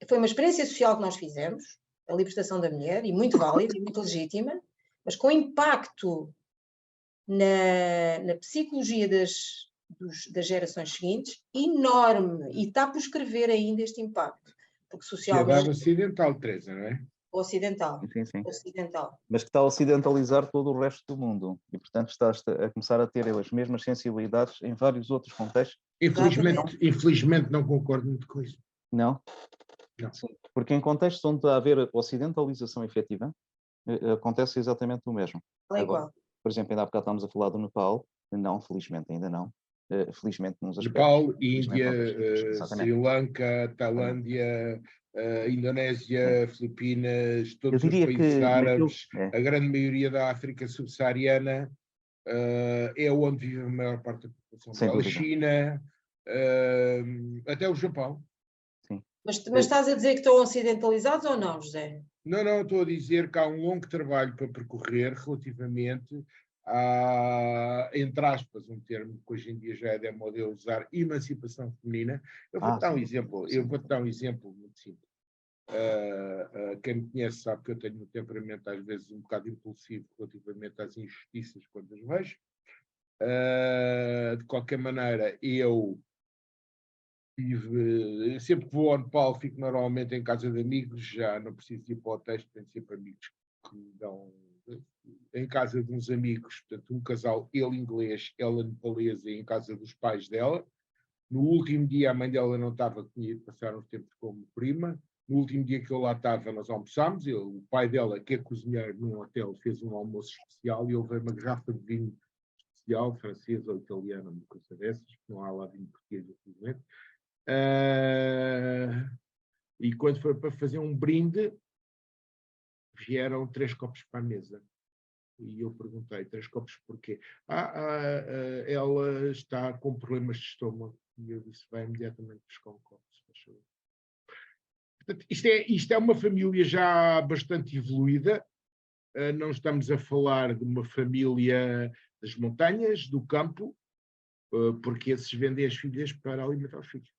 foi uma experiência social que nós fizemos, a libertação da mulher, e muito válida e muito legítima, mas com impacto na psicologia das gerações seguintes, enorme, e está por escrever ainda este impacto, porque Sociedade socialmente, ocidental, Teresa, não é? ocidental, Sim. ocidental. Mas que está a ocidentalizar todo o resto do mundo e, portanto, está a começar a ter as mesmas sensibilidades em vários outros contextos. Infelizmente não concordo muito com isso. Não? Não. Sim, porque em contextos onde há a haver ocidentalização efetiva, acontece exatamente o mesmo. Agora, por exemplo, ainda há bocado estávamos a falar do Nepal, não, felizmente ainda não. Felizmente nos aspectos. Nepal, Índia, Sri Lanka, Tailândia, Indonésia, Filipinas, todos os países árabes, a grande maioria da África subsaariana, é onde vive a maior parte da população. A China, até o Japão. Sim. Mas estás a dizer que estão ocidentalizados ou não, José? Não, estou a dizer que há um longo trabalho para percorrer relativamente a, entre aspas, um termo que hoje em dia já é de moda usar, emancipação feminina. Eu vou-te dar um exemplo muito simples. Quem me conhece sabe que eu tenho um temperamento às vezes um bocado impulsivo relativamente às injustiças quando as vejo. De qualquer maneira, eu sempre que vou ao Nepal fico normalmente em casa de amigos, já não preciso ir para o hotéis, tenho sempre amigos que me dão em casa de uns amigos, portanto um casal, ele inglês, ela nepalesa, em casa dos pais dela. No último dia a mãe dela não estava, tinha ido passar uns tempos como prima. No último dia que eu lá estava, nós almoçámos. O pai dela, que é cozinheiro num hotel, fez um almoço especial e houve uma garrafa de vinho especial, francês ou italiano, uma coisa dessas, não há lá vinho português, infelizmente. E quando foi para fazer um brinde, vieram 3 copos para a mesa. E eu perguntei, 3 copos porquê? Ela está com problemas de estômago. E eu disse, vai imediatamente buscar um copo, se faz favor. Portanto, isto é uma família já bastante evoluída. Não estamos a falar de uma família das montanhas, do campo, porque esses vendem as filhas para alimentar os filhos.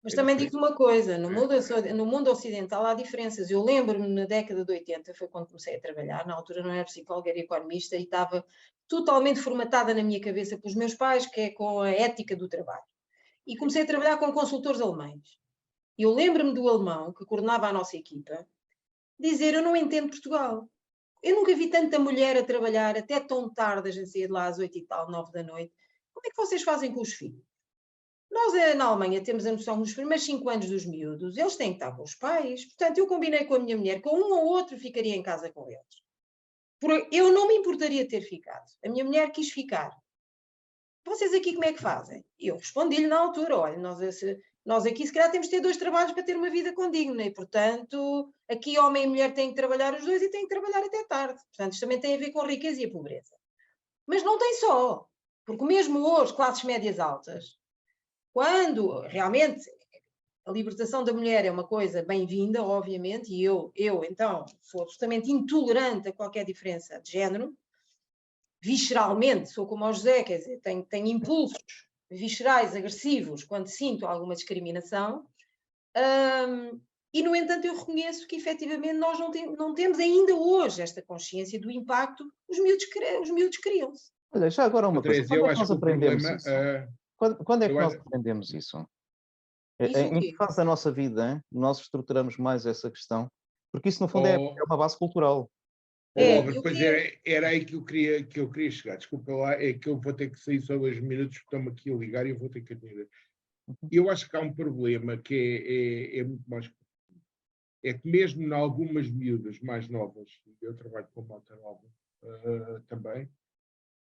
Mas também digo uma coisa, no mundo ocidental há diferenças. Eu lembro-me na década de 80, foi quando comecei a trabalhar, na altura não era psicóloga, era economista, e estava totalmente formatada na minha cabeça pelos meus pais, que é com a ética do trabalho. E comecei a trabalhar com consultores alemães. E eu lembro-me do alemão, que coordenava a nossa equipa, dizer, eu não entendo Portugal. Eu nunca vi tanta mulher a trabalhar até tão tarde, a gente saía de lá às 8 e tal, 9 da noite. Como é que vocês fazem com os filhos? Nós, na Alemanha, temos a noção que nos primeiros 5 anos dos miúdos, eles têm que estar com os pais. Portanto, eu combinei com a minha mulher, com um ou outro ficaria em casa com eles. Eu não me importaria de ter ficado. A minha mulher quis ficar. Vocês aqui como é que fazem? E eu respondi-lhe na altura, olha, nós aqui se calhar temos de ter 2 trabalhos para ter uma vida condigna e, portanto, aqui homem e mulher têm que trabalhar os 2 e têm que trabalhar até tarde. Portanto, isto também tem a ver com a riqueza e a pobreza. Mas não tem só, porque mesmo hoje, classes médias altas, quando realmente a libertação da mulher é uma coisa bem-vinda, obviamente, e eu então sou absolutamente intolerante a qualquer diferença de género, visceralmente, sou como o José, quer dizer, tenho impulsos viscerais, agressivos, quando sinto alguma discriminação, e no entanto eu reconheço que efetivamente nós não temos ainda hoje esta consciência do impacto, os miúdos criam-se. Olha, já agora uma coisa, quando é que nós aprendemos isso? Quando é que nós aprendemos isso? Em que fase da nossa vida nós estruturamos mais essa questão? Porque isso, no fundo, é uma base cultural. Pois era aí que eu queria chegar. Desculpa lá, é que eu vou ter que sair só 2 minutos, porque estão-me aqui a ligar e eu vou ter que atender. Eu acho que há um problema que é muito mais. É que mesmo em algumas miúdas mais novas, eu trabalho com malta nova também,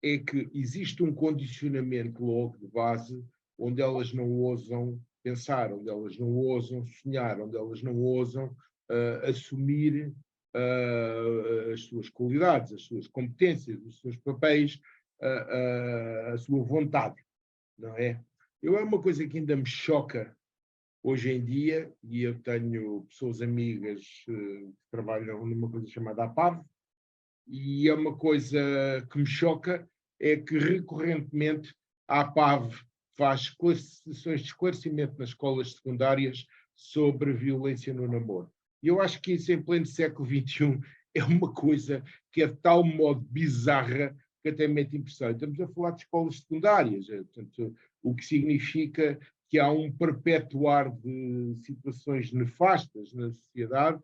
é que existe um condicionamento logo de base onde elas não ousam pensar, onde elas não ousam sonhar, onde elas não ousam assumir as suas qualidades, as suas competências, os seus papéis, a sua vontade, não é? É uma coisa que ainda me choca hoje em dia, e eu tenho pessoas amigas que trabalham numa coisa chamada APAV, e é uma coisa que me choca, é que recorrentemente a APAV faz sessões de esclarecimento nas escolas secundárias sobre violência no namoro. E eu acho que isso em pleno século XXI é uma coisa que é de tal modo bizarra que até mete impressão. Estamos a falar de escolas secundárias, portanto, o que significa que há um perpetuar de situações nefastas na sociedade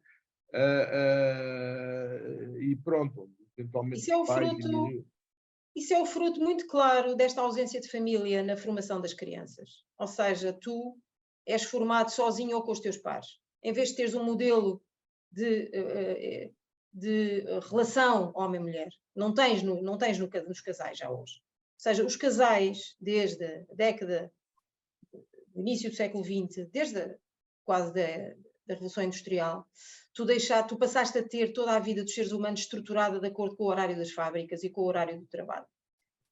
e pronto, eventualmente Isso é o fruto muito claro desta ausência de família na formação das crianças. Ou seja, tu és formado sozinho ou com os teus pares. Em vez de teres um modelo de relação homem-mulher, não tens nos casais já hoje. Ou seja, os casais, desde a década, do início do século XX, desde quase da Revolução Industrial, tu passaste a ter toda a vida dos seres humanos estruturada de acordo com o horário das fábricas e com o horário do trabalho.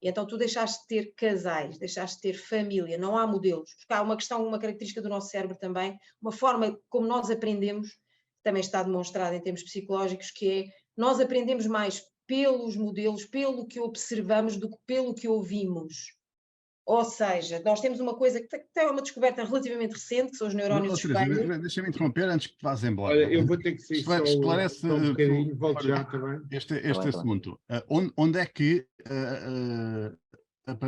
E então tu deixaste de ter casais, deixaste de ter família, não há modelos. Porque há uma característica do nosso cérebro também, uma forma como nós aprendemos, também está demonstrada em termos psicológicos, que é, nós aprendemos mais pelos modelos, pelo que observamos, do que pelo que ouvimos. Ou seja, nós temos uma coisa que é uma descoberta relativamente recente, que são os neurónios de espelho. Deixa-me interromper antes que te vás embora. Olha, eu vou ter que sair Esclarece só um bocadinho, volto já também. Este assunto. Onde é que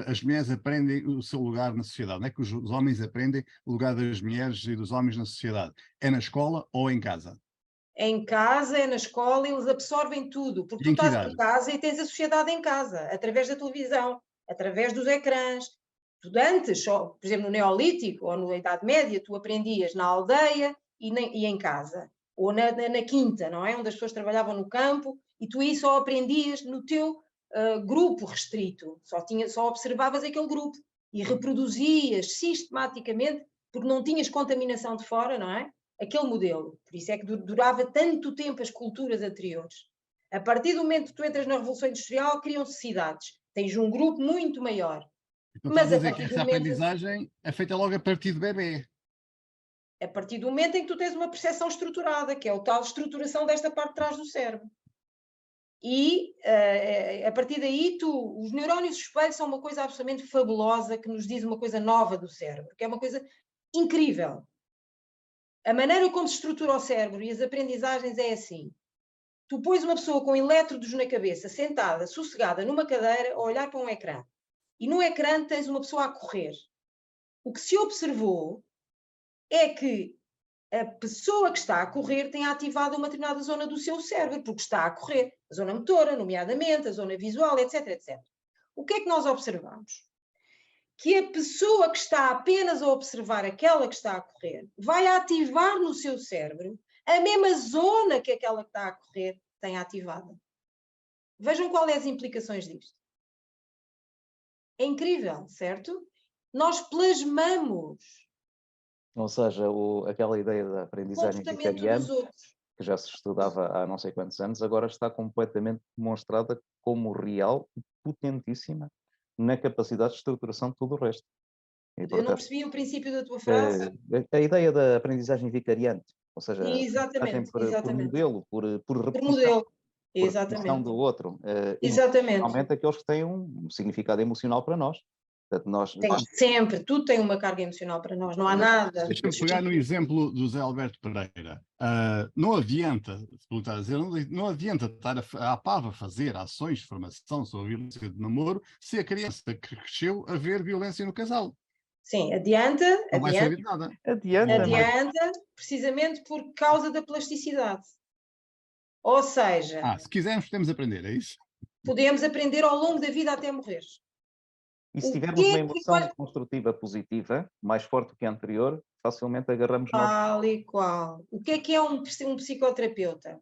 as mulheres aprendem o seu lugar na sociedade? Onde é que os homens aprendem o lugar das mulheres e dos homens na sociedade? É na escola ou em casa? É em casa, é na escola, eles absorvem tudo, porque tu estás em casa e tens a sociedade em casa, através da televisão, através dos ecrãs. Tu antes, por exemplo, no Neolítico ou na Idade Média, tu aprendias na aldeia e em casa, ou na quinta, não é? Onde as pessoas trabalhavam no campo, e tu aí só aprendias no teu grupo restrito, só observavas aquele grupo e reproduzias sistematicamente, porque não tinhas contaminação de fora, não é? Aquele modelo. Por isso é que durava tanto tempo as culturas anteriores. A partir do momento que tu entras na Revolução Industrial, criam-se cidades. Tens um grupo muito maior. Então, mas a dizer que essa aprendizagem é feita logo a partir do bebê. A partir do momento em que tu tens uma percepção estruturada, que é a tal estruturação desta parte de trás do cérebro. E, a partir daí, os neurónios de espelho são uma coisa absolutamente fabulosa, que nos diz uma coisa nova do cérebro, que é uma coisa incrível. A maneira como se estrutura o cérebro e as aprendizagens é assim. Tu pões uma pessoa com elétrodos na cabeça, sentada, sossegada, numa cadeira, a olhar para um ecrã. E no ecrã tens uma pessoa a correr. O que se observou é que a pessoa que está a correr tem ativado uma determinada zona do seu cérebro, porque está a correr. A zona motora, nomeadamente, a zona visual, etc, etc. O que é que nós observamos? Que a pessoa que está apenas a observar aquela que está a correr vai ativar no seu cérebro a mesma zona que aquela que está a correr tem ativada. Vejam qual é as implicações disto. É incrível, certo? Nós plasmamos. Ou seja, aquela ideia da aprendizagem vicariante, que já se estudava há não sei quantos anos, agora está completamente demonstrada como real e potentíssima na capacidade de estruturação de tudo o resto. E, portanto, eu não percebi o princípio da tua frase. A ideia da aprendizagem vicariante, ou seja, exatamente, por modelo, por repetição, modelo. Por repetição do outro. Exatamente. Principalmente aqueles que têm um significado emocional para nós. Portanto, sempre, tudo tem uma carga emocional para nós, não há nada. Deixa-me pegar no exemplo do Zé Alberto Pereira. Não adianta, não adianta estar a APAV a fazer ações de formação sobre a violência de namoro se a criança cresceu a ver violência no casal. Sim, adianta. Não vai saber nada. Adianta, precisamente por causa da plasticidade. Ou seja, Se quisermos podemos aprender, é isso? podemos aprender ao longo da vida até morrer. E se O tivermos que uma é que emoção faz- construtiva positiva, mais forte do que a anterior, facilmente agarramos novos. Tal e qual. O que é um psicoterapeuta?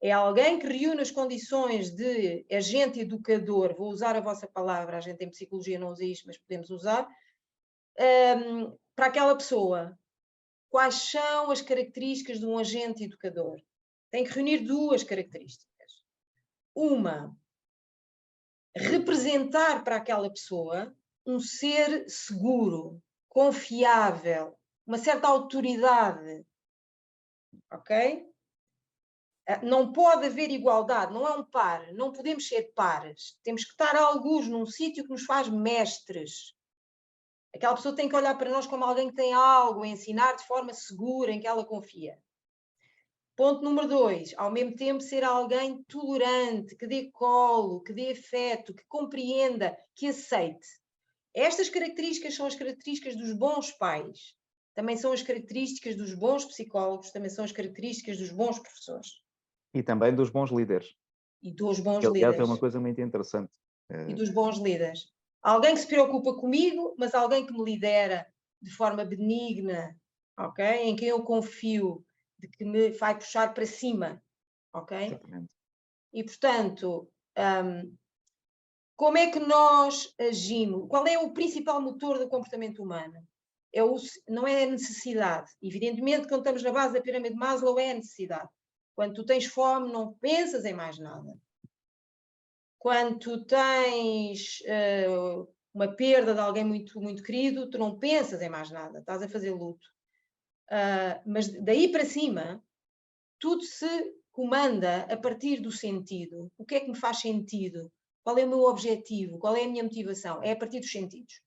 É alguém que reúne as condições de agente educador, vou usar a vossa palavra, a gente em psicologia não usa isto, mas podemos usar, para aquela pessoa. Quais são as características de um agente educador? Tem que reunir duas características. Uma, representar para aquela pessoa um ser seguro, confiável, uma certa autoridade. Ok? Não pode haver igualdade, não é um par, não podemos ser pares. Temos que estar alguns num sítio que nos faz mestres. Aquela pessoa tem que olhar para nós como alguém que tem algo a ensinar de forma segura, em que ela confia. Ponto número 2, ao mesmo tempo ser alguém tolerante, que dê colo, que dê afeto, que compreenda, que aceite. Estas características são as características dos bons pais. Também são as características dos bons psicólogos, também são as características dos bons professores. E também dos bons líderes. E dos bons Que, aliás, é líderes. uma coisa muito interessante. E dos bons líderes. Alguém que se preocupa comigo, mas alguém que me lidera de forma benigna, ok? Em quem eu confio, de que me vai puxar para cima, ok? Exatamente. E, portanto, como é que nós agimos? Qual é o principal motor do comportamento humano? Não é a necessidade. Evidentemente, quando estamos na base da pirâmide de Maslow, é a necessidade. Quando tu tens fome, não pensas em mais nada. Quando tu tens uma perda de alguém muito, muito querido, tu não pensas em mais nada, estás a fazer luto. Mas daí para cima, tudo se comanda a partir do sentido. O que é que me faz sentido? Qual é o meu objetivo? Qual é a minha motivação? É a partir dos sentidos.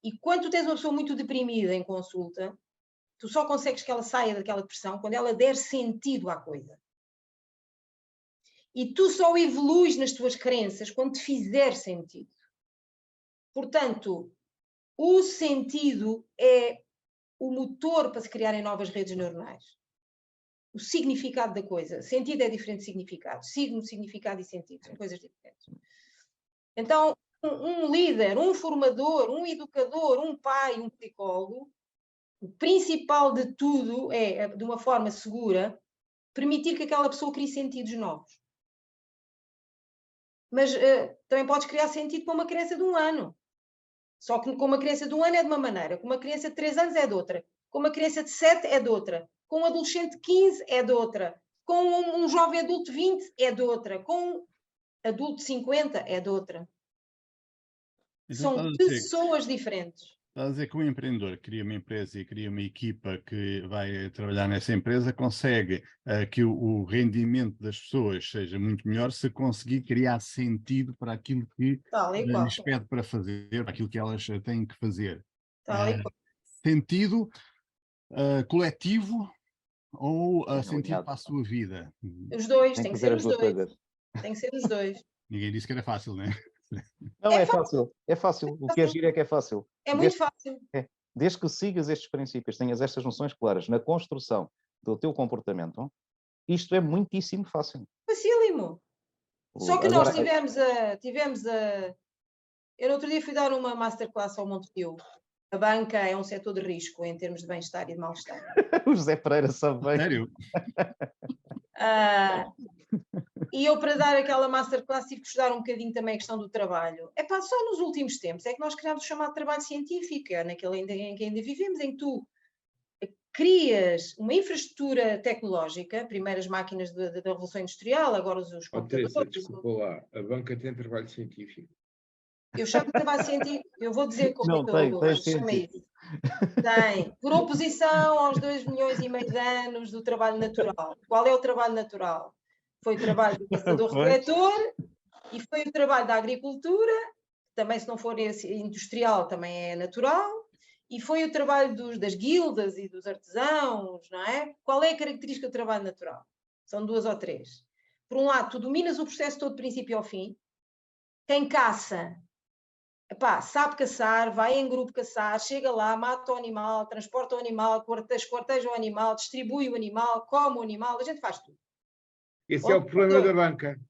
E quando tu tens uma pessoa muito deprimida em consulta, tu só consegues que ela saia daquela depressão quando ela der sentido à coisa. E tu só evoluís nas tuas crenças quando te fizer sentido. Portanto, o sentido é o motor para se criarem novas redes neuronais. O significado da coisa. Sentido é diferente de significado. Significado e sentido são coisas diferentes. Então, um líder, um formador, um educador, um pai, um psicólogo, o principal de tudo é, de uma forma segura, permitir que aquela pessoa crie sentidos novos. Mas também podes criar sentido para uma criança de 1 ano. Só que com uma criança de 1 ano é de uma maneira, com uma criança de 3 anos é de outra, com uma criança de 7 é de outra, com um adolescente de 15 é de outra, com um jovem adulto de 20 é de outra, com um adulto de 50 é de outra. Então, São pessoas diferentes. Está a dizer que um empreendedor cria uma empresa e cria uma equipa que vai trabalhar nessa empresa, consegue que o rendimento das pessoas seja muito melhor se conseguir criar sentido para aquilo que lhes pede para fazer, para aquilo que elas têm que fazer. Sentido coletivo ou sentido para a sua vida? Os dois, tem que ser os dois. Tem que ser os dois. Ninguém disse que era fácil, não é? Não, é fácil. É fácil. O que é giro é que é fácil. É muito fácil. Desde que sigas estes princípios, tenhas estas noções claras na construção do teu comportamento, isto é muitíssimo fácil. Facílimo. Só que nós tivemos a... Eu no outro dia fui dar uma masterclass ao Montevideo. A banca é um setor de risco em termos de bem-estar e de mal-estar. O José Pereira sabe bem. Sério? E eu, para dar aquela masterclass, tive que estudar um bocadinho também a questão do trabalho. Só nos últimos tempos é que nós criámos o chamado trabalho científico, naquele em que ainda vivemos, em que tu crias uma infraestrutura tecnológica, primeiro as máquinas da Revolução Industrial, agora os computadores. Desculpa lá, a banca tem trabalho científico. Eu chamo de trabalho científico, eu vou dizer como não, tem chama isso. Tem, por oposição aos 2,5 milhões de anos do trabalho natural. Qual é o trabalho natural? Foi o trabalho do caçador-recoletor e foi o trabalho da agricultura, também se não for esse industrial também é natural, e foi o trabalho das guildas e dos artesãos, não é? Qual é a característica do trabalho natural? São 2 ou 3. Por um lado, tu dominas o processo todo de princípio ao fim. Quem caça, sabe caçar, vai em grupo caçar, chega lá, mata o animal, transporta o animal, esquarteja o animal, distribui o animal, come o animal, a gente faz tudo. Esse é o problema doutor. da banca.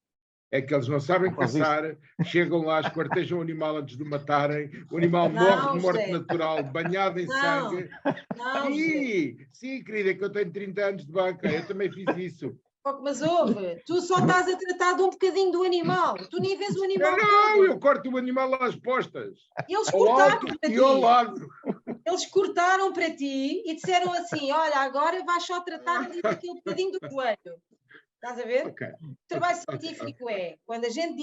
É que eles não sabem Mas isto- caçar, chegam lá, esquartejam o animal antes de o matarem, o animal Não, morre de morte José. natural, banhado em Não, sangue. não, José. Sim, querida, que eu tenho 30 anos de banca, eu também fiz isso. Mas ouve, tu só estás a tratar de um bocadinho do animal. Tu nem vês o animal Não, todo. eu corto o animal às postas, Eles ao cortaram alto para e ao ti. lado. Eles cortaram para ti e disseram assim, olha, agora vais só tratar ali daquele bocadinho do joelho. Estás a ver? Ok. O trabalho científico é, quando a gente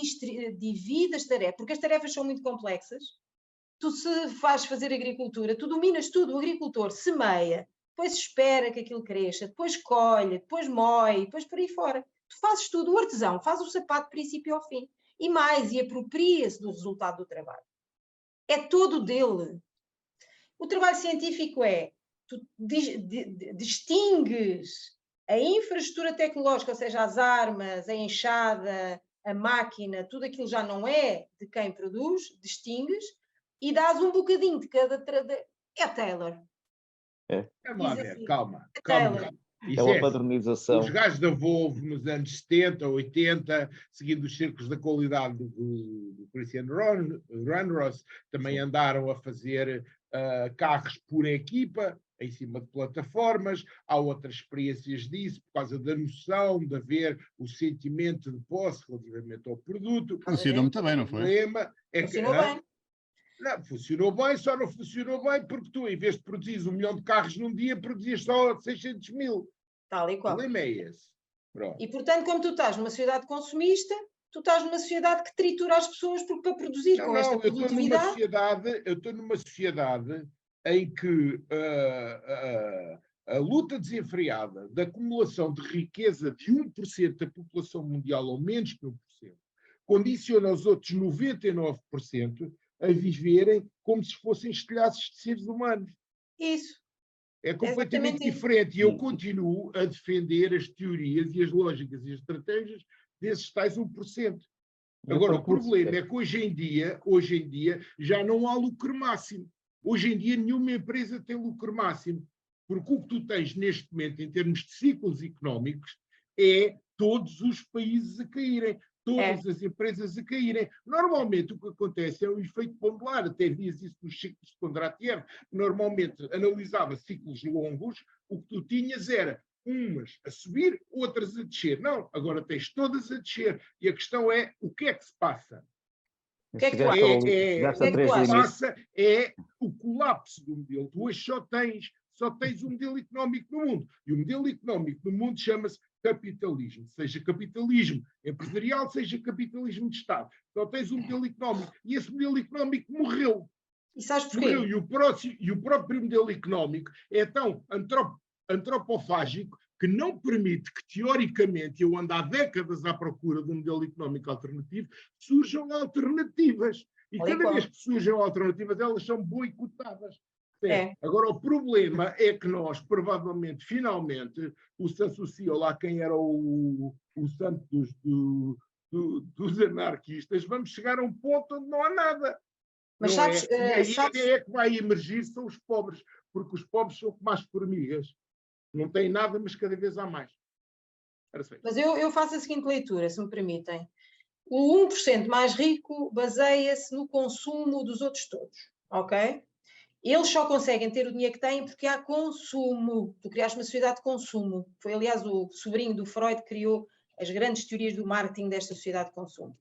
divide as tarefas, porque as tarefas são muito complexas, tu se fazes fazer agricultura, tu dominas tudo, o agricultor semeia, depois espera que aquilo cresça, depois colhe, depois moe, depois por aí fora. Tu fazes tudo, o artesão faz o sapato de princípio ao fim. E mais, e apropria-se do resultado do trabalho. É todo dele. O trabalho científico é, tu distingues a infraestrutura tecnológica, ou seja, as armas, a enxada, a máquina, tudo aquilo já não é de quem produz, distingues, e dás um bocadinho de cada... É Taylor. Vamos lá Diz ver, assim, calma. Taylor. É Isso uma assim. padronização. Os gajos da Volvo nos anos 70, 80, seguindo os círculos da qualidade do Christian Runros, também andaram a fazer carros por equipa, em cima de plataformas. Há outras experiências disso, por causa da noção de haver o sentimento de posse relativamente ao produto. Funcionou muito bem, não foi? O problema é que... Funcionou bem. Não, funcionou bem, só não funcionou bem porque tu, em vez de produzir 1 milhão de carros num dia, produzias só 600 mil. Tal e O qual. problema é esse. Pronto. E, portanto, como tu estás numa sociedade consumista, tu estás numa sociedade que tritura as pessoas porque para produzir com esta Eu produtividade... estou numa sociedade em que a luta desenfreada da acumulação de riqueza de 1% da população mundial, ou menos que 1%, condiciona os outros 99% a viverem como se fossem estilhaços de seres humanos. Isso. É completamente exatamente diferente. E eu continuo a defender as teorias e as lógicas e as estratégias desses tais 1%. Agora, o problema é que hoje em dia, já não há lucro máximo. Hoje em dia, nenhuma empresa tem lucro máximo. Porque o que tu tens neste momento, em termos de ciclos económicos, é todos os países a caírem. Todas as empresas a caírem. Normalmente o que acontece é um efeito pendular, até vias isso nos ciclos de Kondratiev. Normalmente analisava ciclos longos, o que tu tinhas era umas a subir, outras a descer. Não, agora tens todas a descer. E a questão é, o que é que se passa? O que é que tu O achas? que se passa é o colapso do modelo. Tu hoje só tens um modelo económico no mundo. E o modelo económico no mundo chama-se capitalismo. Seja capitalismo empresarial, seja capitalismo de Estado. Só tens um modelo económico. E esse modelo económico morreu. E sabes porquê? Morreu. E o próprio modelo económico é tão antropofágico que não permite que, teoricamente, eu ando há décadas à procura de um modelo económico alternativo, surjam alternativas. E cada vez que surgem alternativas, elas são boicotadas. Agora, o problema é que nós, provavelmente, finalmente, o Sanssouci, lá quem era o santo dos anarquistas, vamos chegar a um ponto onde não há nada. Mas não sabes, é? E aí quem é que vai emergir são os pobres, porque os pobres são como as formigas. Não têm nada, mas cada vez há mais. Mas eu faço a seguinte leitura, se me permitem. O 1% mais rico baseia-se no consumo dos outros todos, ok? Eles só conseguem ter o dinheiro que têm porque há consumo. Tu criaste uma sociedade de consumo. Foi, aliás, o sobrinho do Freud que criou as grandes teorias do marketing desta sociedade de consumo.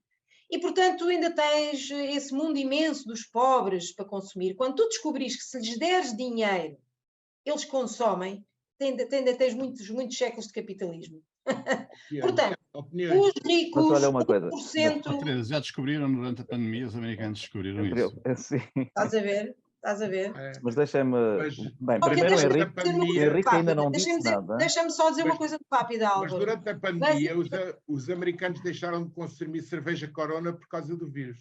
E, portanto, tu ainda tens esse mundo imenso dos pobres para consumir. Quando tu descobris que se lhes deres dinheiro, eles consomem, ainda tens muitos séculos de capitalismo. Portanto, os ricos, mas olha uma coisa. 1%... Já descobriram durante a pandemia, os americanos descobriram isso. Sim. Estás a ver? Estás a ver? Mas deixa-me... Bem, Okay, primeiro o Henrique ainda não disse nada. Deixa-me só dizer uma coisa rápida, Álvaro. Mas durante a pandemia, os americanos deixaram de consumir cerveja Corona por causa do vírus.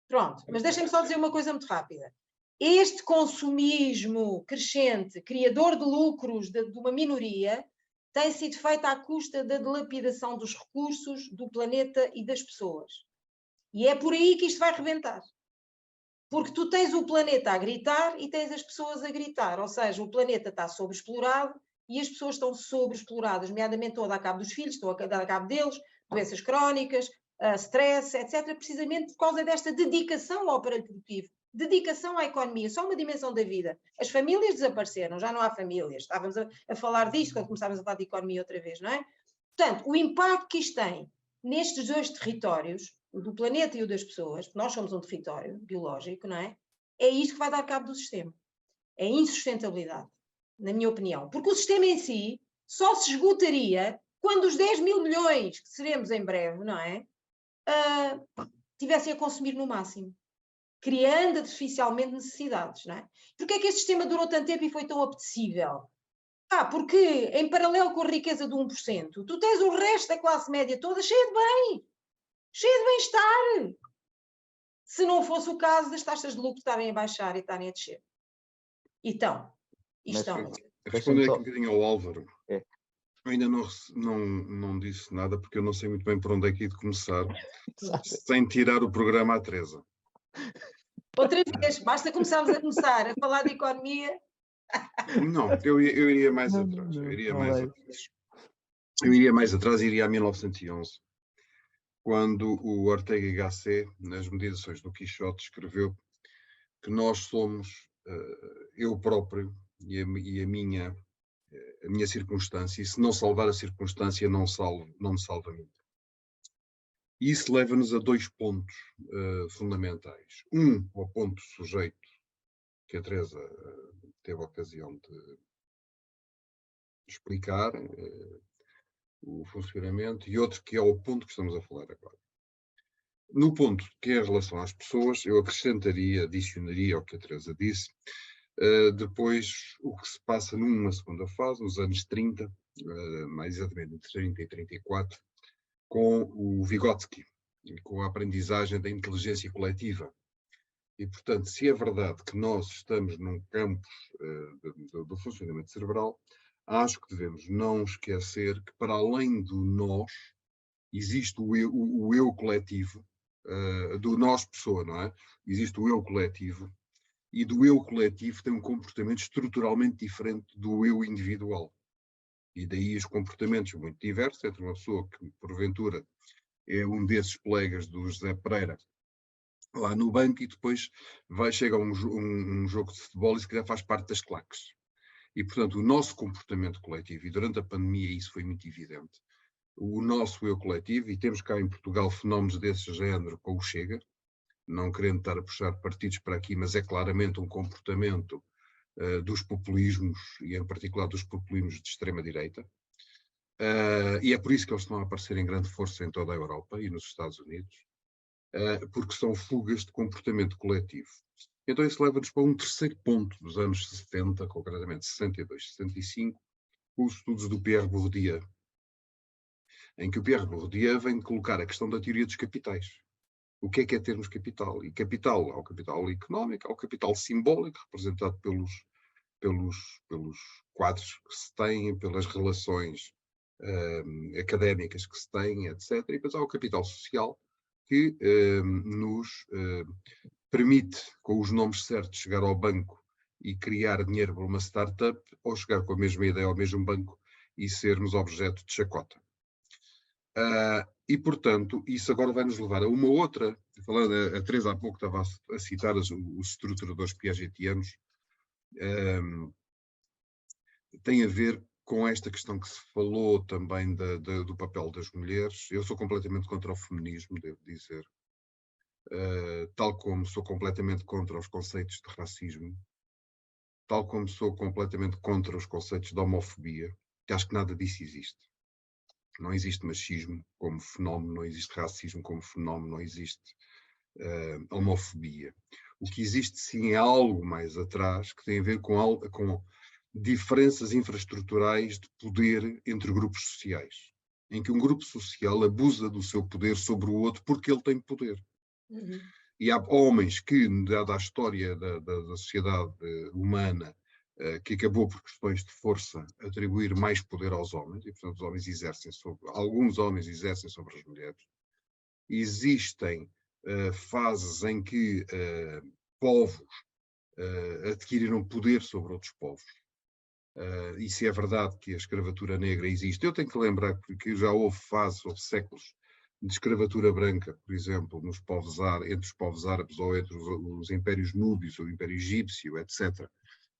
Pronto, mas deixem-me só dizer uma coisa muito rápida. Este consumismo crescente, criador de lucros de uma minoria, tem sido feito à custa da dilapidação dos recursos, do planeta e das pessoas. E é por aí que isto vai rebentar. Porque tu tens o planeta a gritar e tens as pessoas a gritar. Ou seja, o planeta está sobreexplorado e as pessoas estão sobreexploradas, nomeadamente estou a dar cabo dos filhos, estou a dar cabo deles, doenças crónicas, stress, etc., precisamente por causa desta dedicação ao aparelho produtivo, dedicação à economia, só uma dimensão da vida. As famílias desapareceram, já não há famílias. Estávamos a falar disto quando começávamos a falar de economia outra vez, não é? Portanto, o impacto que isto tem nestes dois territórios, o do planeta e o das pessoas, porque nós somos um território biológico, não é? É isto que vai dar cabo do sistema. É a insustentabilidade, na minha opinião. Porque o sistema em si só se esgotaria quando os 10 mil milhões, que seremos em breve, não é? Tivessem a consumir no máximo, criando artificialmente necessidades, não é? Porquê é que este sistema durou tanto tempo e foi tão apetecível? Porque em paralelo com a riqueza do 1%, tu tens o resto da classe média toda cheia de bem, cheia de bem-estar. Se não fosse o caso das taxas de lucro estarem a baixar e estarem a descer. Então, estão. Respondendo aqui um bocadinho ao Álvaro, eu ainda não disse nada porque eu não sei muito bem por onde é que é de começar, sem tirar o programa à Teresa. Outra vez, basta começarmos a falar de economia. Não, eu iria mais atrás. Eu iria mais atrás, iria a 1911, quando o Ortega y Gasset, nas Meditações do Quixote, escreveu que nós somos eu próprio e a minha circunstância, e se não salvar a circunstância, não me salva a mim. Isso leva-nos a dois pontos fundamentais. Ao ponto sujeito, que a Teresa teve a ocasião de explicar o funcionamento, e outro que é o ponto que estamos a falar agora. No ponto que é em relação às pessoas, eu adicionaria ao que a Teresa disse, depois o que se passa numa segunda fase, nos anos 30, mais exatamente entre 30 e 34, com o Vygotsky, com a aprendizagem da inteligência coletiva. E, portanto, se é verdade que nós estamos num campo do funcionamento cerebral, acho que devemos não esquecer que, para além do nós, existe o eu coletivo, do nós pessoa, não é? Existe o eu coletivo, e do eu coletivo tem um comportamento estruturalmente diferente do eu individual. E daí os comportamentos muito diversos entre uma pessoa que, porventura, é um desses colegas do José Pereira, lá no banco, e depois chega a um jogo de futebol e se calhar faz parte das claques. E, portanto, o nosso comportamento coletivo, e durante a pandemia isso foi muito evidente, o nosso eu coletivo, e temos cá em Portugal fenómenos desse género com o Chega, não querendo estar a puxar partidos para aqui, mas é claramente um comportamento dos populismos, e em particular dos populismos de extrema-direita, e é por isso que eles estão a aparecer em grande força em toda a Europa e nos Estados Unidos, porque são fugas de comportamento coletivo. Então isso leva-nos para um terceiro ponto dos anos 60, concretamente 62, 65, os estudos do Pierre Bourdieu, em que o Pierre Bourdieu vem colocar a questão da teoria dos capitais. O que é termos capital? E capital, ao capital económico, ao capital simbólico, representado pelos quadros que se têm, pelas relações académicas que se têm, etc. E depois há o capital social, que nos permite, com os nomes certos, chegar ao banco e criar dinheiro para uma startup, ou chegar com a mesma ideia ao mesmo banco e sermos objeto de chacota. E, portanto, isso agora vai nos levar a uma outra, falando, a Teresa há pouco estava a citar os estruturadores piagetianos, tem a ver com esta questão que se falou também do papel das mulheres. Eu sou completamente contra o feminismo, devo dizer, tal como sou completamente contra os conceitos de racismo, tal como sou completamente contra os conceitos de homofobia, que acho que nada disso existe. Não existe machismo como fenómeno, não existe racismo como fenómeno, não existe homofobia. O que existe, sim, é algo mais atrás, que tem a ver com diferenças infraestruturais de poder entre grupos sociais, em que um grupo social abusa do seu poder sobre o outro porque ele tem poder. Uhum. E há homens que, dada a história da sociedade humana, que acabou por questões de força atribuir mais poder aos homens, e portanto alguns homens exercem sobre as mulheres. Existem fases em que povos adquiriram poder sobre outros povos. E se é verdade que a escravatura negra existe, eu tenho que lembrar que já houve fases, houve séculos de escravatura branca, por exemplo, entre os povos árabes ou entre os impérios núbios, o império egípcio, etc.,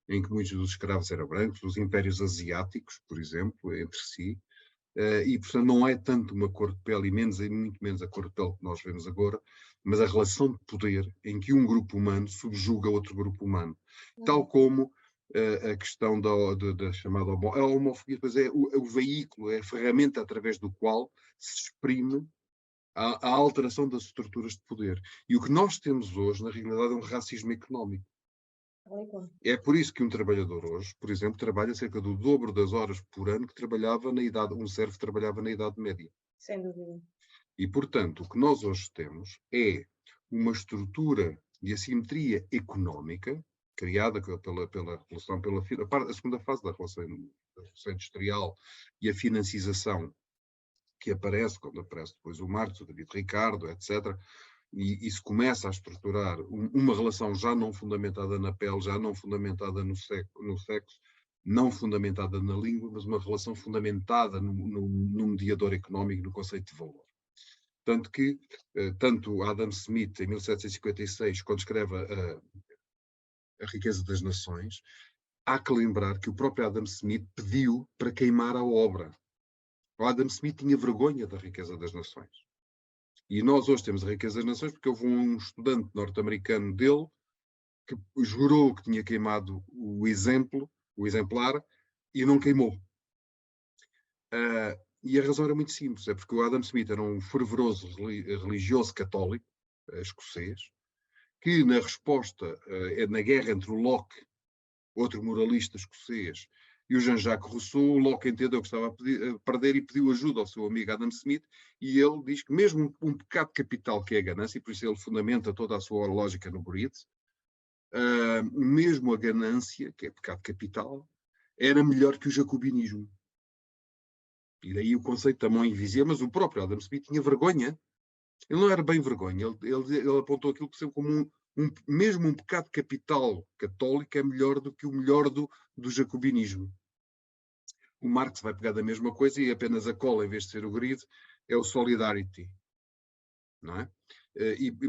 em que muitos dos escravos eram brancos, os impérios asiáticos, por exemplo, entre si, e portanto não é tanto uma cor de pele, e muito menos a cor de pele que nós vemos agora, mas a relação de poder em que um grupo humano subjuga outro grupo humano, tal como a questão da chamada a homofobia, pois é o veículo, é a ferramenta através do qual se exprime a alteração das estruturas de poder. E o que nós temos hoje, na realidade, é um racismo económico. É por isso que um trabalhador hoje, por exemplo, trabalha cerca do dobro das horas por ano que trabalhava um servo trabalhava na Idade Média. Sem dúvida. E, portanto, o que nós hoje temos é uma estrutura de assimetria económica criada pela Revolução, a segunda fase da Revolução Industrial e a financiação que aparece, quando aparece depois o Marx, o David Ricardo, etc., e se começa a estruturar uma relação já não fundamentada na pele, já não fundamentada no sexo, não fundamentada na língua, mas uma relação fundamentada no mediador económico, no conceito de valor. Tanto que, tanto Adam Smith, em 1756, quando escreve a Riqueza das Nações, há que lembrar que o próprio Adam Smith pediu para queimar a obra. O Adam Smith tinha vergonha da Riqueza das Nações. E nós hoje temos a Riqueza das Nações porque houve um estudante norte-americano dele que jurou que tinha queimado o exemplar, e não queimou. E a razão era muito simples, é porque o Adam Smith era um fervoroso religioso católico, escocês, que na resposta, na guerra entre o Locke, outro moralista escocês, e o Jean-Jacques Rousseau, o Locke entendeu que estava a perder e pediu ajuda ao seu amigo Adam Smith, e ele diz que mesmo um pecado capital que é a ganância, e por isso ele fundamenta toda a sua lógica no Breed, mesmo a ganância, que é pecado capital, era melhor que o jacobinismo. E daí o conceito da mão invisível, mas o próprio Adam Smith tinha vergonha. Ele não era bem vergonha, ele apontou aquilo que como mesmo um pecado capital católico é melhor do que o melhor do jacobinismo. O Marx vai pegar da mesma coisa e apenas a cola, em vez de ser o grid, é o solidarity. Não é?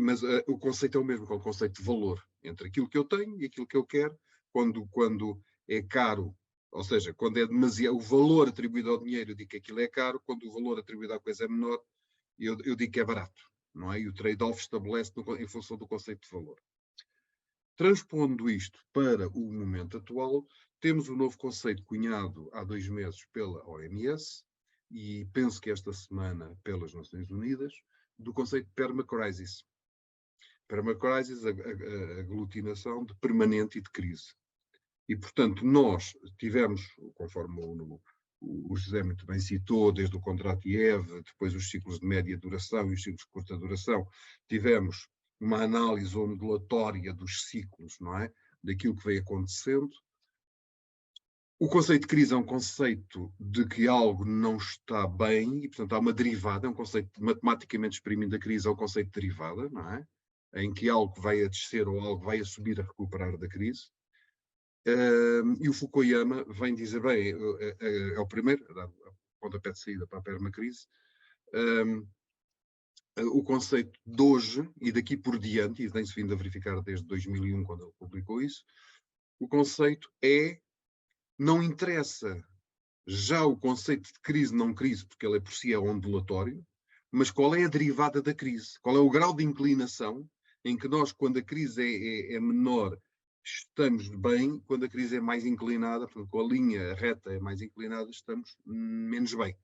Mas o conceito é o mesmo, que é o conceito de valor, entre aquilo que eu tenho e aquilo que eu quero, quando é caro, ou seja, quando é demasiado o valor atribuído ao dinheiro, eu digo que aquilo é caro, quando o valor atribuído à coisa é menor, eu digo que é barato, não é? E o trade-off estabelece em função do conceito de valor. Transpondo isto para o momento atual, temos um novo conceito cunhado há 2 meses pela OMS e penso que esta semana pelas Nações Unidas, do conceito de permacrisis. Permacrisis, a aglutinação de permanente e de crise. E, portanto, nós tivemos, conforme o José muito bem citou, desde o contrato IEV, depois os ciclos de média duração e os ciclos de curta duração, tivemos uma análise ondulatória dos ciclos, não é? Daquilo que veio acontecendo. O conceito de crise é um conceito de que algo não está bem e, portanto, há uma derivada, é um conceito matematicamente exprimindo a crise, é um conceito de derivada, não é? Em que algo vai a descer ou algo vai a subir a recuperar da crise. E o Fukuyama vem dizer, bem, é o primeiro a dar a pontapé de saída para a permacrise. O conceito de hoje, e daqui por diante, e tem-se vindo a verificar desde 2001, quando ele publicou isso, o conceito é, não interessa já o conceito de crise, não crise, porque ele por si é ondulatório, mas qual é a derivada da crise? Qual é o grau de inclinação em que nós, quando a crise é menor, estamos bem, quando a crise é mais inclinada, portanto, com a linha reta é mais inclinada, estamos menos bem.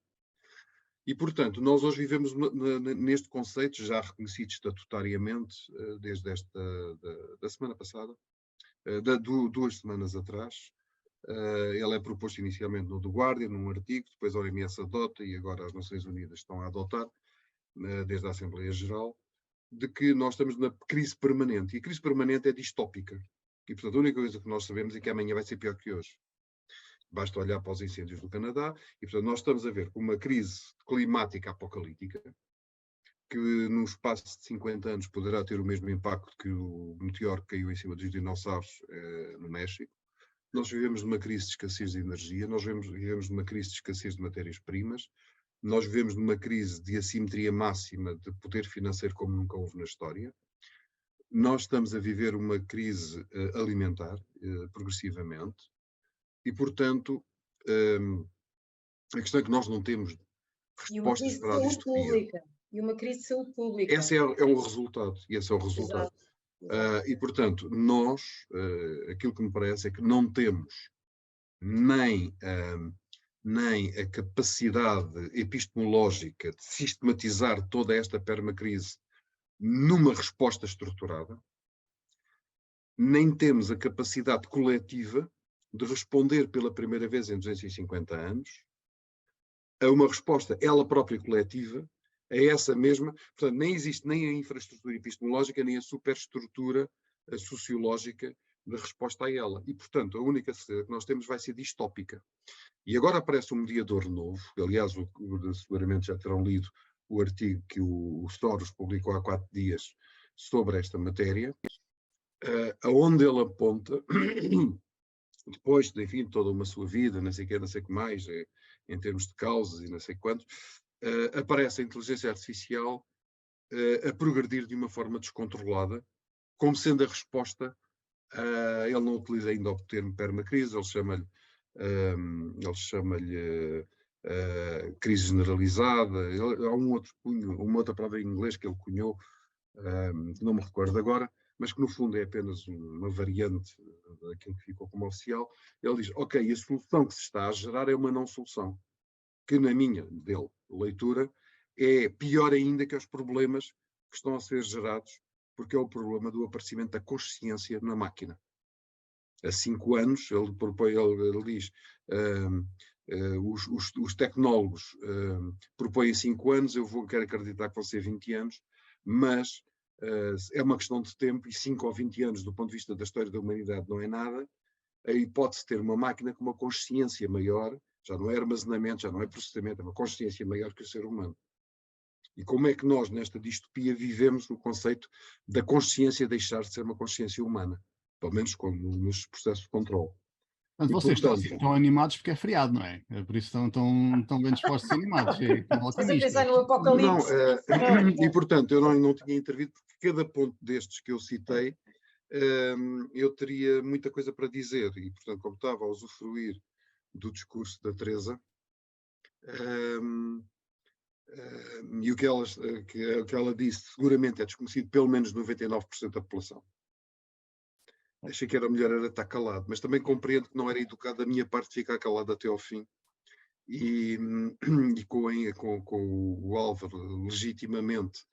E, portanto, nós hoje vivemos neste conceito, já reconhecido estatutariamente, desde da semana passada, 2 semanas atrás. Ele é proposto inicialmente no The Guardian, num artigo, depois a OMS adota e agora as Nações Unidas estão a adotar, desde a Assembleia Geral, de que nós estamos na crise permanente. E a crise permanente é distópica. E, portanto, a única coisa que nós sabemos é que amanhã vai ser pior que hoje. Basta olhar para os incêndios do Canadá e, portanto, nós estamos a ver uma crise climática apocalíptica que, num espaço de 50 anos, poderá ter o mesmo impacto que o meteoro que caiu em cima dos dinossauros no México. nós vivemos numa crise de escassez de energia, nós vivemos numa crise de escassez de matérias-primas, nós vivemos numa crise de assimetria máxima de poder financeiro como nunca houve na história. Nós estamos a viver uma crise alimentar progressivamente e, portanto, a questão é que nós não temos respostas para a distopia. E uma crise de saúde pública. Esse é o resultado. E esse é o resultado. Exato. E, portanto, nós, aquilo que me parece é que não temos nem a capacidade epistemológica de sistematizar toda esta permacrise numa resposta estruturada, nem temos a capacidade coletiva de responder pela primeira vez em 250 anos a uma resposta, ela própria coletiva, a essa mesma. Portanto, nem existe nem a infraestrutura epistemológica, nem a superestrutura sociológica de resposta a ela. E, portanto, a única certeza que nós temos vai ser distópica. E agora aparece um mediador novo, aliás, seguramente já terão lido o artigo que o Soros publicou há 4 dias sobre esta matéria, aonde ele aponta, depois de, enfim, toda uma sua vida, não sei o que, não sei o que mais, em termos de causas e não sei quantos, aparece a inteligência artificial a progredir de uma forma descontrolada, como sendo a resposta. Ele não utiliza ainda o termo permacrise, ele chama-lhe crise generalizada. Há uma outra palavra em inglês que ele cunhou, que não me recordo agora, mas que no fundo é apenas uma variante daquilo que ficou como oficial. Ele diz, ok, a solução que se está a gerar é uma não solução, que na minha leitura é pior ainda que os problemas que estão a ser gerados, porque é o problema do aparecimento da consciência na máquina. Há 5 anos, ele diz, os tecnólogos propõem 5 anos, quero acreditar que vão ser 20 anos, mas é uma questão de tempo, e 5 ou 20 anos, do ponto de vista da história da humanidade, não é nada. A hipótese de ter uma máquina com uma consciência maior, já não é armazenamento, já não é processamento, é uma consciência maior que o ser humano. E como é que nós, nesta distopia, vivemos o conceito da consciência deixar de ser uma consciência humana? Pelo menos nos processos de controle. Portanto, vocês estão animados porque é feriado, não é? Por isso estão bem dispostos a ser animados. Estás a pensar no apocalipse. E, portanto, eu não tinha intervido, porque cada ponto destes que eu citei, eu teria muita coisa para dizer. E, portanto, como estava a usufruir do discurso da Teresa, e o que ela disse seguramente é desconhecido pelo menos 99% da população. Achei que era melhor estar calado, mas também compreendo que não era educado da minha parte ficar calado até ao fim. E com o Álvaro legitimamente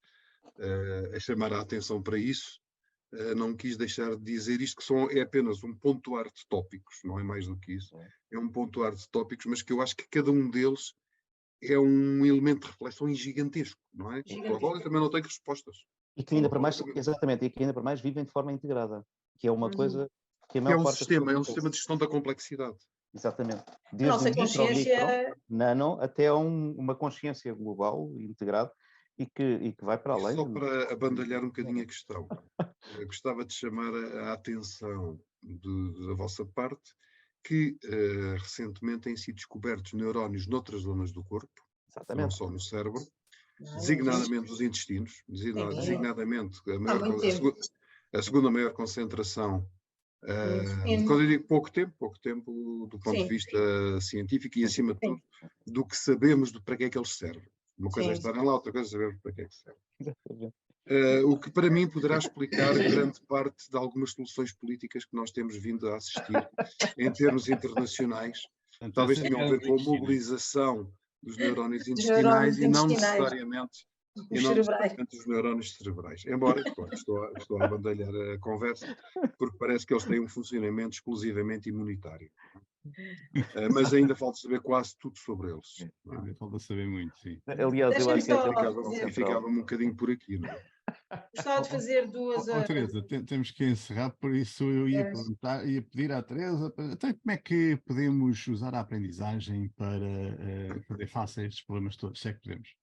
a chamar a atenção para isso, não quis deixar de dizer isto, que é apenas um pontuar de tópicos, não é mais do que isso. É um pontuar de tópicos, mas que eu acho que cada um deles é um elemento de reflexão gigantesco, não é? Agora também não tenho respostas. E que ainda para mais, exatamente, e que ainda para mais vivem de forma integrada, que é uma coisa que a maior parte é um sistema de gestão da complexidade. Exatamente. Desde nossa consciência... nano, até uma consciência global, integrada, e que vai para além. Só para abandalhar um bocadinho a questão, gostava de chamar a atenção da vossa parte que recentemente têm sido descobertos neurónios noutras zonas do corpo, não só no cérebro, designadamente os intestinos, designadamente a segunda maior concentração. Quando eu digo pouco tempo do ponto de vista científico e, acima de tudo, do que sabemos para que é que eles servem. Uma coisa é estarem lá, outra coisa é saber para que é que servem. O que para mim poderá explicar grande parte de algumas soluções políticas que nós temos vindo a assistir em termos internacionais. Talvez tenham a ver com a mobilização dos neurónios intestinais e não necessariamente os neurónios cerebrais. Embora, claro, estou a abandalhar a conversa, porque parece que eles têm um funcionamento exclusivamente imunitário. Mas ainda falta saber quase tudo sobre eles. Falta saber muito, sim. Aliás, eu acho que ficava-me um bocadinho por aqui, não é? Gostava de fazer duas... Teresa, temos que encerrar, por isso eu ia pedir à Teresa, então, como é que podemos usar a aprendizagem para fazer face a estes problemas todos, se é que podemos?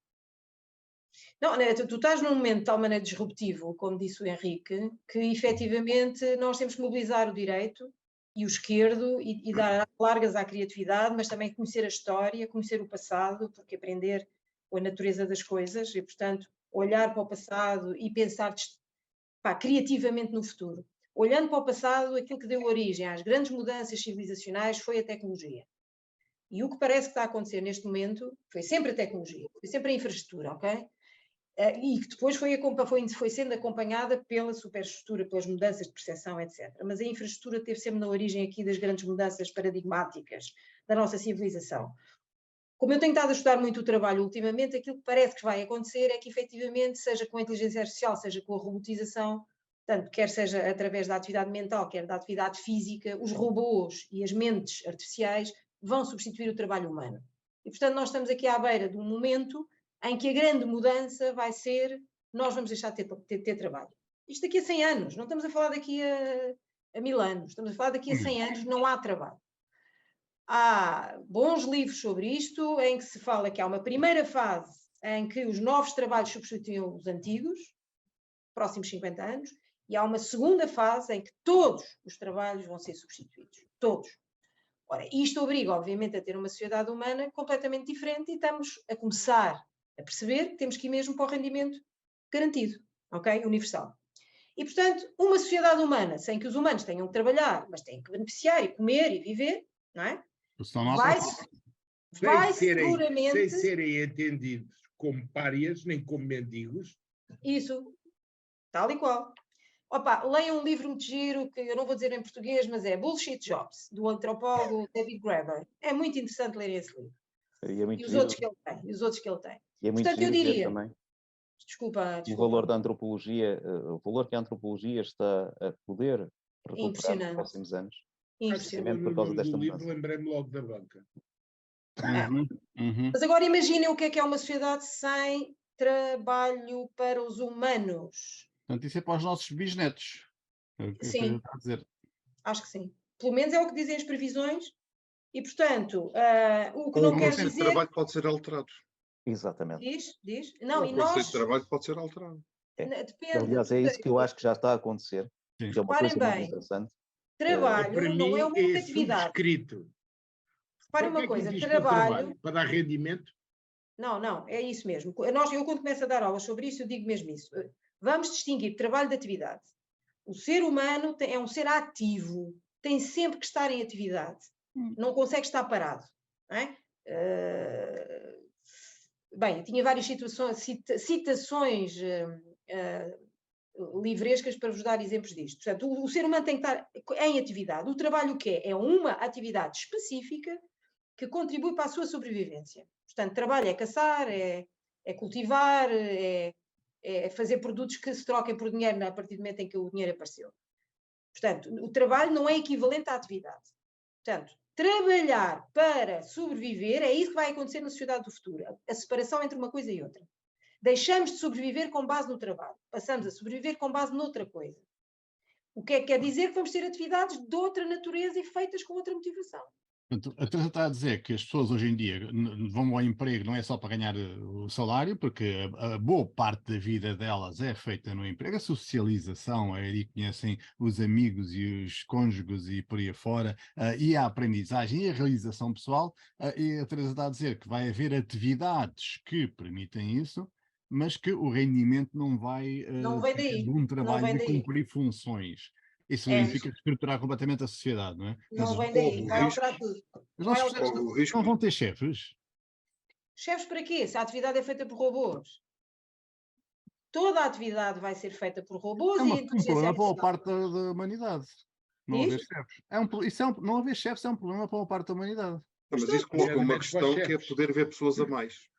Não, né, tu estás num momento de tal maneira disruptivo, como disse o Henrique, que efetivamente nós temos que mobilizar o direito, e o esquerdo, e dar largas à criatividade, mas também conhecer a história, conhecer o passado, porque aprender com a natureza das coisas, e portanto olhar para o passado e pensar criativamente no futuro. Olhando para o passado, aquilo que deu origem às grandes mudanças civilizacionais foi a tecnologia. E o que parece que está a acontecer neste momento foi sempre a tecnologia, foi sempre a infraestrutura, ok? E que depois foi sendo acompanhada pela superestrutura, pelas mudanças de percepção, etc. Mas a infraestrutura teve sempre na origem aqui das grandes mudanças paradigmáticas da nossa civilização. Como eu tenho estado a estudar muito o trabalho ultimamente, aquilo que parece que vai acontecer é que, efetivamente, seja com a inteligência artificial, seja com a robotização, portanto, quer seja através da atividade mental, quer da atividade física, os robôs e as mentes artificiais vão substituir o trabalho humano. E, portanto, nós estamos aqui à beira de um momento em que a grande mudança vai ser nós vamos deixar de ter trabalho. Isto daqui a 100 anos, não estamos a falar daqui a 1000 anos, estamos a falar daqui a 100 anos, não há trabalho. Há bons livros sobre isto, em que se fala que há uma primeira fase em que os novos trabalhos substituem os antigos, próximos 50 anos, e há uma segunda fase em que todos os trabalhos vão ser substituídos. Todos. Ora, isto obriga, obviamente, a ter uma sociedade humana completamente diferente e estamos a começar a perceber que temos que ir mesmo para o rendimento garantido, ok? Universal. E, portanto, uma sociedade humana, sem que os humanos tenham que trabalhar, mas têm que beneficiar e comer e viver, não é? Vai seguramente... Sem serem entendidos como párias, nem como mendigos. Isso, tal e qual. Opa, leiam um livro muito giro, que eu não vou dizer em português, mas é Bullshit Jobs, do antropólogo David Graeber. É muito interessante ler esse livro. E os outros que ele tem. E é muito Portanto, eu diria... também. Desculpa. O valor da antropologia, o valor que a antropologia está a poder recuperar nos próximos anos. Impressionante. Por causa desta livro, mudança. lembrei-me logo da banca. Mas agora imaginem o que é uma sociedade sem trabalho para os humanos. Portanto, isso é para os nossos bisnetos. Sim, a dizer. Acho que sim. Pelo menos é o que dizem as previsões. E, portanto, o que não quer dizer... O trabalho pode ser alterado. Exatamente. Diz. Não, o conceito de trabalho pode ser alterado. Depende. Aliás, é isso que eu acho que já está a acontecer. Sim. Que é uma coisa muito interessante. Trabalho para não mim, é uma única é atividade. Subscrito. Repare uma coisa, existe trabalho... Para dar rendimento? Não, é isso mesmo. Eu quando começo a dar aulas sobre isso, eu digo mesmo isso. Vamos distinguir trabalho de atividade. O ser humano é um ser ativo, tem sempre que estar em atividade. Não consegue estar parado. Não é? Bem, tinha várias citações livrescas para vos dar exemplos disto. Portanto, o ser humano tem que estar em atividade. O trabalho o quê? É uma atividade específica que contribui para a sua sobrevivência. Portanto, trabalho é caçar, é cultivar, é fazer produtos que se troquem por dinheiro a partir do momento em que o dinheiro apareceu. Portanto, o trabalho não é equivalente à atividade. Portanto, trabalhar para sobreviver é isso que vai acontecer na sociedade do futuro. A separação entre uma coisa e outra. Deixamos de sobreviver com base no trabalho. Passamos a sobreviver com base noutra coisa. O que é que quer dizer? Que vamos ter atividades de outra natureza e feitas com outra motivação. A Teresa está a dizer que as pessoas hoje em dia vão ao emprego não é só para ganhar o salário, porque a boa parte da vida delas é feita no emprego, a socialização, aí conhecem os amigos e os cônjuges e por aí afora, e a aprendizagem e a realização pessoal, e a Teresa está a dizer que vai haver atividades que permitem isso, mas que o rendimento não vai daí. de um trabalho de cumprir funções. Isso significa estruturar completamente a sociedade, não é? Não vem daí, vai alterar tudo. Os nossos chefes não vão ter chefes. Chefes para quê? Se a atividade é feita por robôs. Toda a atividade vai ser feita por robôs e um problema para uma parte da humanidade. Não haver chefes. Não haver chefes é um problema para uma parte da humanidade. Mas isso coloca uma questão que é poder ver pessoas a mais.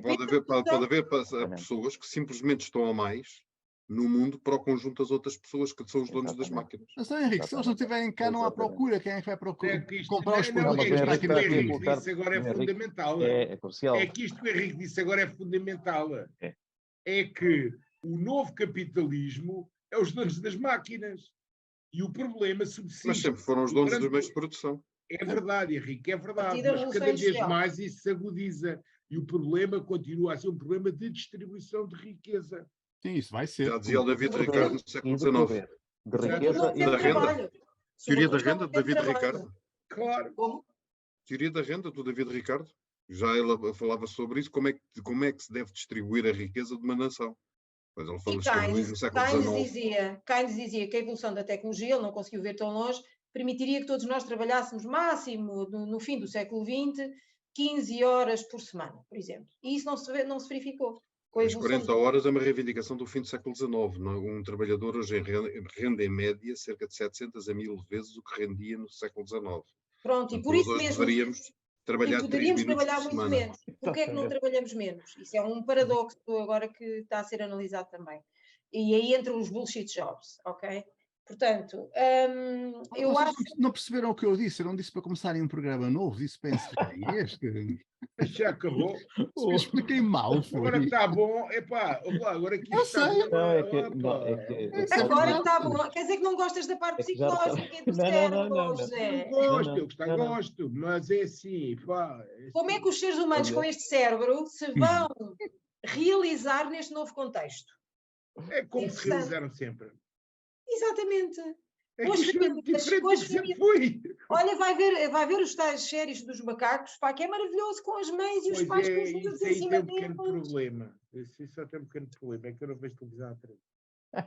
Pode haver pessoas que simplesmente estão a mais no mundo para o conjunto das outras pessoas que são os donos das máquinas. Mas Henrique, se eles não estiverem cá, não há procura. Quem é que vai procurar? Comprar os produtos? Isto que o Henrique disse agora é fundamental. É crucial. É que isto que o Henrique disse agora é fundamental. É que o novo capitalismo é os donos das máquinas. E o problema subsiste. Mas sempre foram os donos dos meios de produção. É verdade, Henrique, é verdade. Mas cada vez mais isso se agudiza. E o problema continua a ser um problema de distribuição de riqueza. Sim, isso vai ser. Já dizia o David Ricardo no século XIX. De riqueza e da renda. Teoria Sobretudo da renda, pelo David trabalho. Ricardo. Claro. Como? Teoria da renda, do David Ricardo. Já ele falava sobre isso, como é que se deve distribuir a riqueza de uma nação. Pois ele falou, E escreveu isso no século Keynes dizia que a evolução da tecnologia, ele não conseguiu ver tão longe, permitiria que todos nós trabalhássemos máximo no fim do século XX, 15 horas por semana, por exemplo. E isso não se verificou. Com a As evolução 40 horas é uma reivindicação do fim do século XIX. Não? Um trabalhador hoje rende em média cerca de 700 a 1000 vezes o que rendia no século XIX. Pronto, e Portanto, por nós isso hoje mesmo deveríamos trabalhar 3 poderíamos minutos trabalhar por muito semana. menos. Porquê é que não trabalhamos menos? Isso é um paradoxo agora que está a ser analisado também. E aí entram os bullshit jobs, ok? Portanto, eu Vocês acho... não perceberam o que eu disse? Eu não disse para começarem um programa novo, disse para encerrarem este. Já acabou. Eu expliquei mal, Agora que foi. está bom, epá, agora que Eu isto está sei. bom. Não, é que, opa. não, é que, Isso é Agora que está verdade. bom. Quer dizer que não gostas da parte é que já psicológica e do não, cérebro, não. José? Gosto, eu não. gosto, mas é assim, pá. Como é que os seres humanos com este cérebro se vão realizar neste novo contexto? É como se Interessante. realizaram sempre. Exatamente. É Com que as isto é famílias, diferente com do as que sempre famílias. foi. Olha, vai ver os tais séries dos macacos, pá, que é maravilhoso com as mães e os Pois pais com é, os miúdos isso em aí cima tem um pequeno deles. problema. Isso só tem um pequeno problema, é que eu não vejo televisão à três.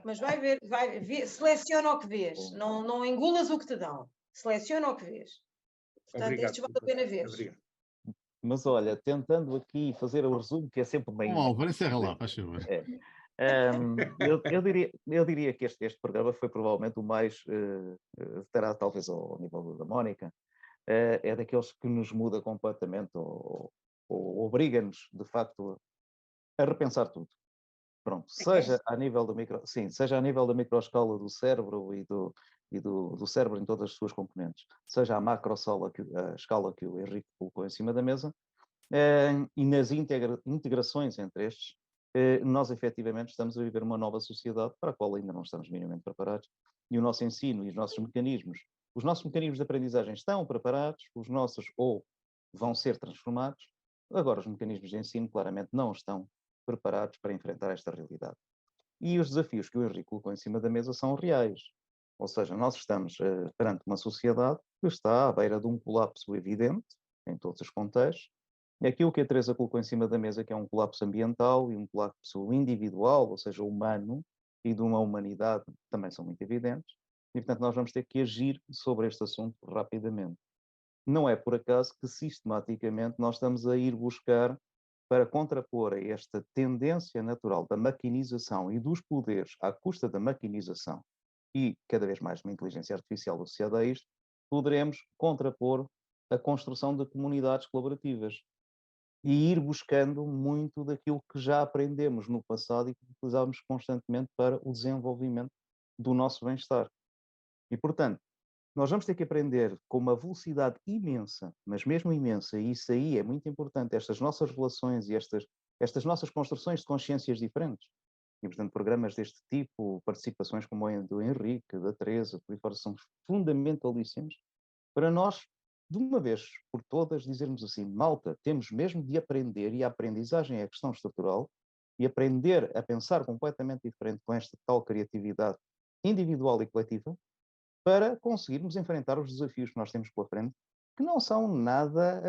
Mas vai ver, seleciona o que vês. Não engulas o que te dão. Seleciona o que vês. Portanto, Obrigado. estes vale a pena ver. Obrigado. Mas olha, tentando aqui fazer o resumo, que é sempre bem. Álvaro, encerra lá, faz favor. Eu diria que este programa foi provavelmente o mais, terá talvez ao nível da Mónica, é daqueles que nos muda completamente ou obriga-nos, de facto, a repensar tudo. Pronto, seja a nível seja a nível da microescala do cérebro e do cérebro em todas as suas componentes, seja a macroescala, a escala que o Henrique colocou em cima da mesa, e nas integrações entre estes, nós efetivamente estamos a viver uma nova sociedade para a qual ainda não estamos minimamente preparados, e o nosso ensino e os nossos mecanismos de aprendizagem estão preparados, os nossos ou vão ser transformados, agora os mecanismos de ensino claramente não estão preparados para enfrentar esta realidade. E os desafios que o Henrique colocou em cima da mesa são reais, ou seja, nós estamos perante uma sociedade que está à beira de um colapso evidente, em todos os contextos. E aquilo que a Teresa colocou em cima da mesa, que é um colapso ambiental e um colapso individual, ou seja, humano, e de uma humanidade, também são muito evidentes. E, portanto, nós vamos ter que agir sobre este assunto rapidamente. Não é por acaso que, sistematicamente, nós estamos a ir buscar para contrapor a esta tendência natural da maquinização e dos poderes à custa da maquinização e, cada vez mais, uma inteligência artificial associada a isto, poderemos contrapor a construção de comunidades colaborativas e ir buscando muito daquilo que já aprendemos no passado e que utilizávamos constantemente para o desenvolvimento do nosso bem-estar. E, portanto, nós vamos ter que aprender com uma velocidade imensa, mas mesmo imensa, e isso aí é muito importante, estas nossas relações e estas nossas construções de consciências diferentes. E, portanto, programas deste tipo, participações como a do Henrique, da Teresa, por aí fora, são fundamentalíssimos para nós, de uma vez por todas, dizermos assim, malta, temos mesmo de aprender, e a aprendizagem é a questão estrutural, e aprender a pensar completamente diferente com esta tal criatividade individual e coletiva, para conseguirmos enfrentar os desafios que nós temos pela frente, que não são nada...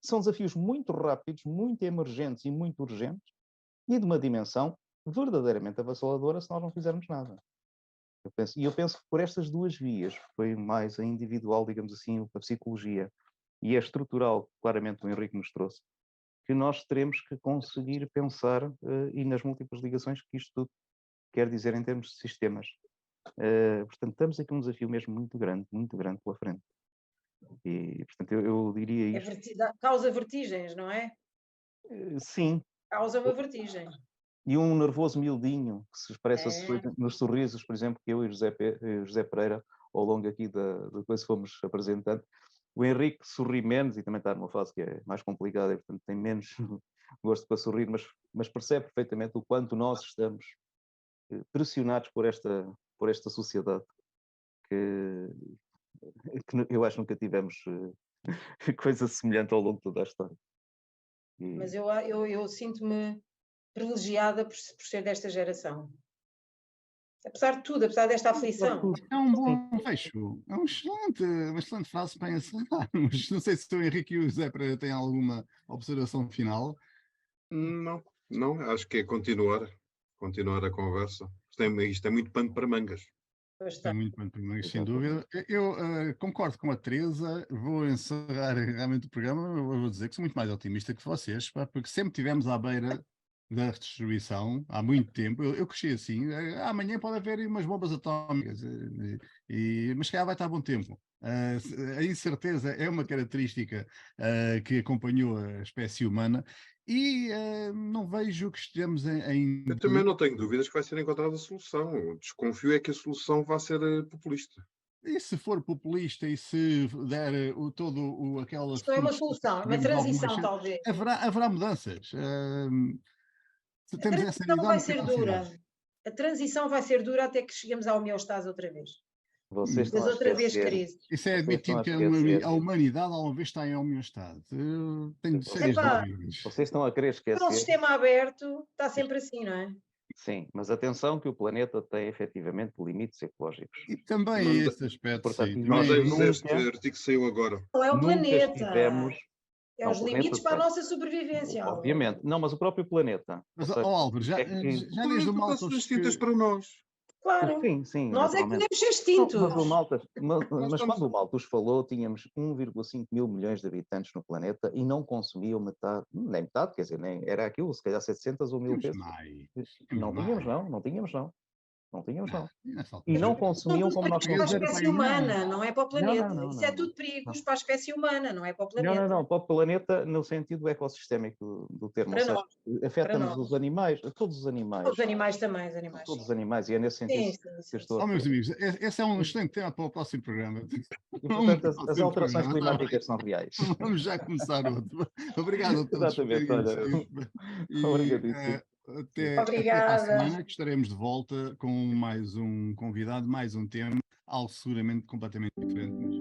são desafios muito rápidos, muito emergentes e muito urgentes, e de uma dimensão verdadeiramente avassaladora se nós não fizermos nada. Eu penso que por estas duas vias, foi mais a individual, digamos assim, a psicologia, e a estrutural, claramente o Henrique nos trouxe, que nós teremos que conseguir pensar e nas múltiplas ligações que isto tudo quer dizer em termos de sistemas. Portanto, estamos aqui um desafio mesmo muito grande pela frente. E, portanto, eu diria isto. Causa vertigens, não é? Sim. Causa uma vertigem. E um nervoso miudinho que se expressa nos sorrisos, por exemplo, que eu e José Pereira, ao longo aqui da coisa fomos apresentando. O Henrique sorri menos e também está numa fase que é mais complicada e, portanto, tem menos gosto para sorrir, mas percebe perfeitamente o quanto nós estamos pressionados por esta sociedade que eu acho que nunca tivemos coisa semelhante ao longo de toda a história. Mas eu sinto-me privilegiada por ser desta geração. Apesar de tudo, apesar desta aflição. É um bom fecho, é uma excelente frase para encerrarmos. Não sei se o Henrique e o José têm alguma observação final. Não, não, acho que é continuar a conversa. Isto é muito pano para mangas. É muito bom, sem dúvida. Eu concordo com a Teresa, vou encerrar realmente o programa, eu vou dizer que sou muito mais otimista que vocês, pá, porque sempre tivemos à beira da redistribuição, há muito tempo, eu cresci assim, amanhã pode haver umas bombas atómicas, mas se calhar vai estar bom tempo. A incerteza é uma característica que acompanhou a espécie humana e não vejo que estejamos em Eu também não tenho dúvidas que vai ser encontrada a solução. Desconfio é que a solução vai ser populista. E se for populista e se der aquela... Isto não é uma solução, é uma transição, talvez. Haverá mudanças. A Temos essa transição vai enorme ser capacidade. dura. A transição vai ser dura até que cheguemos à homeostase outra vez. Vocês estão Mas a outra vez esquecer. crise. Isso é Vocês estão admitir a que esquecer. a humanidade alguma vez está em homeostase. Eu tenho sérias Epá, dúvidas. Vocês estão a querer Para um esquecer. sistema aberto, está sempre assim, não é? Sim, mas atenção que o planeta tem efetivamente limites ecológicos. E também Não- esse aspecto, Portanto, sim. nós Não Também, temos este nunca- artigo que saiu agora. Não é o Nunca planeta. estivemos. É Não, os o planeta limites para a tem. nossa sobrevivência. Obviamente. Não, mas o próprio planeta. mas, Ou seja, Álvaro, já é que- desde o Planeta Malthus dá-se distintas para nós. Claro. Sim, Nós é que naturalmente. podemos ser Não, extintos. mas o Malthus, mas estamos- quando o Malthus falou, tínhamos 1,5 mil milhões de habitantes no planeta e não consumiam metade, nem metade, quer dizer, nem era aquilo, se calhar 700 ou 1000 temos vezes. mais. Não mais. tínhamos, não. Não tínhamos, não. Não tínhamos, não. E nessa E altura, não consumiam como nós Para a Era consumimos. espécie para aí um milhão. humana, não é para o planeta. não, Isso é não, tudo perigos para a espécie humana, não é para o planeta. Não, para o planeta no sentido ecossistémico do termo. Para Ou seja, nós. afeta-nos nós. os animais, todos os animais. Os animais também, os animais. Todos os animais, e é nesse sentido Sim, que eu sim. estou Oh, a meus referir. amigos, esse é um excelente tema para o próximo programa. E, portanto, as próximo alterações programa. climáticas são reais. Vamos já começar outro. Obrigado a todos por Exatamente, terem olha. inscrito. E, Obrigadíssimo. até para a Obrigada. semana, que estaremos de volta com mais um convidado, mais um tema, algo seguramente completamente diferente. Mas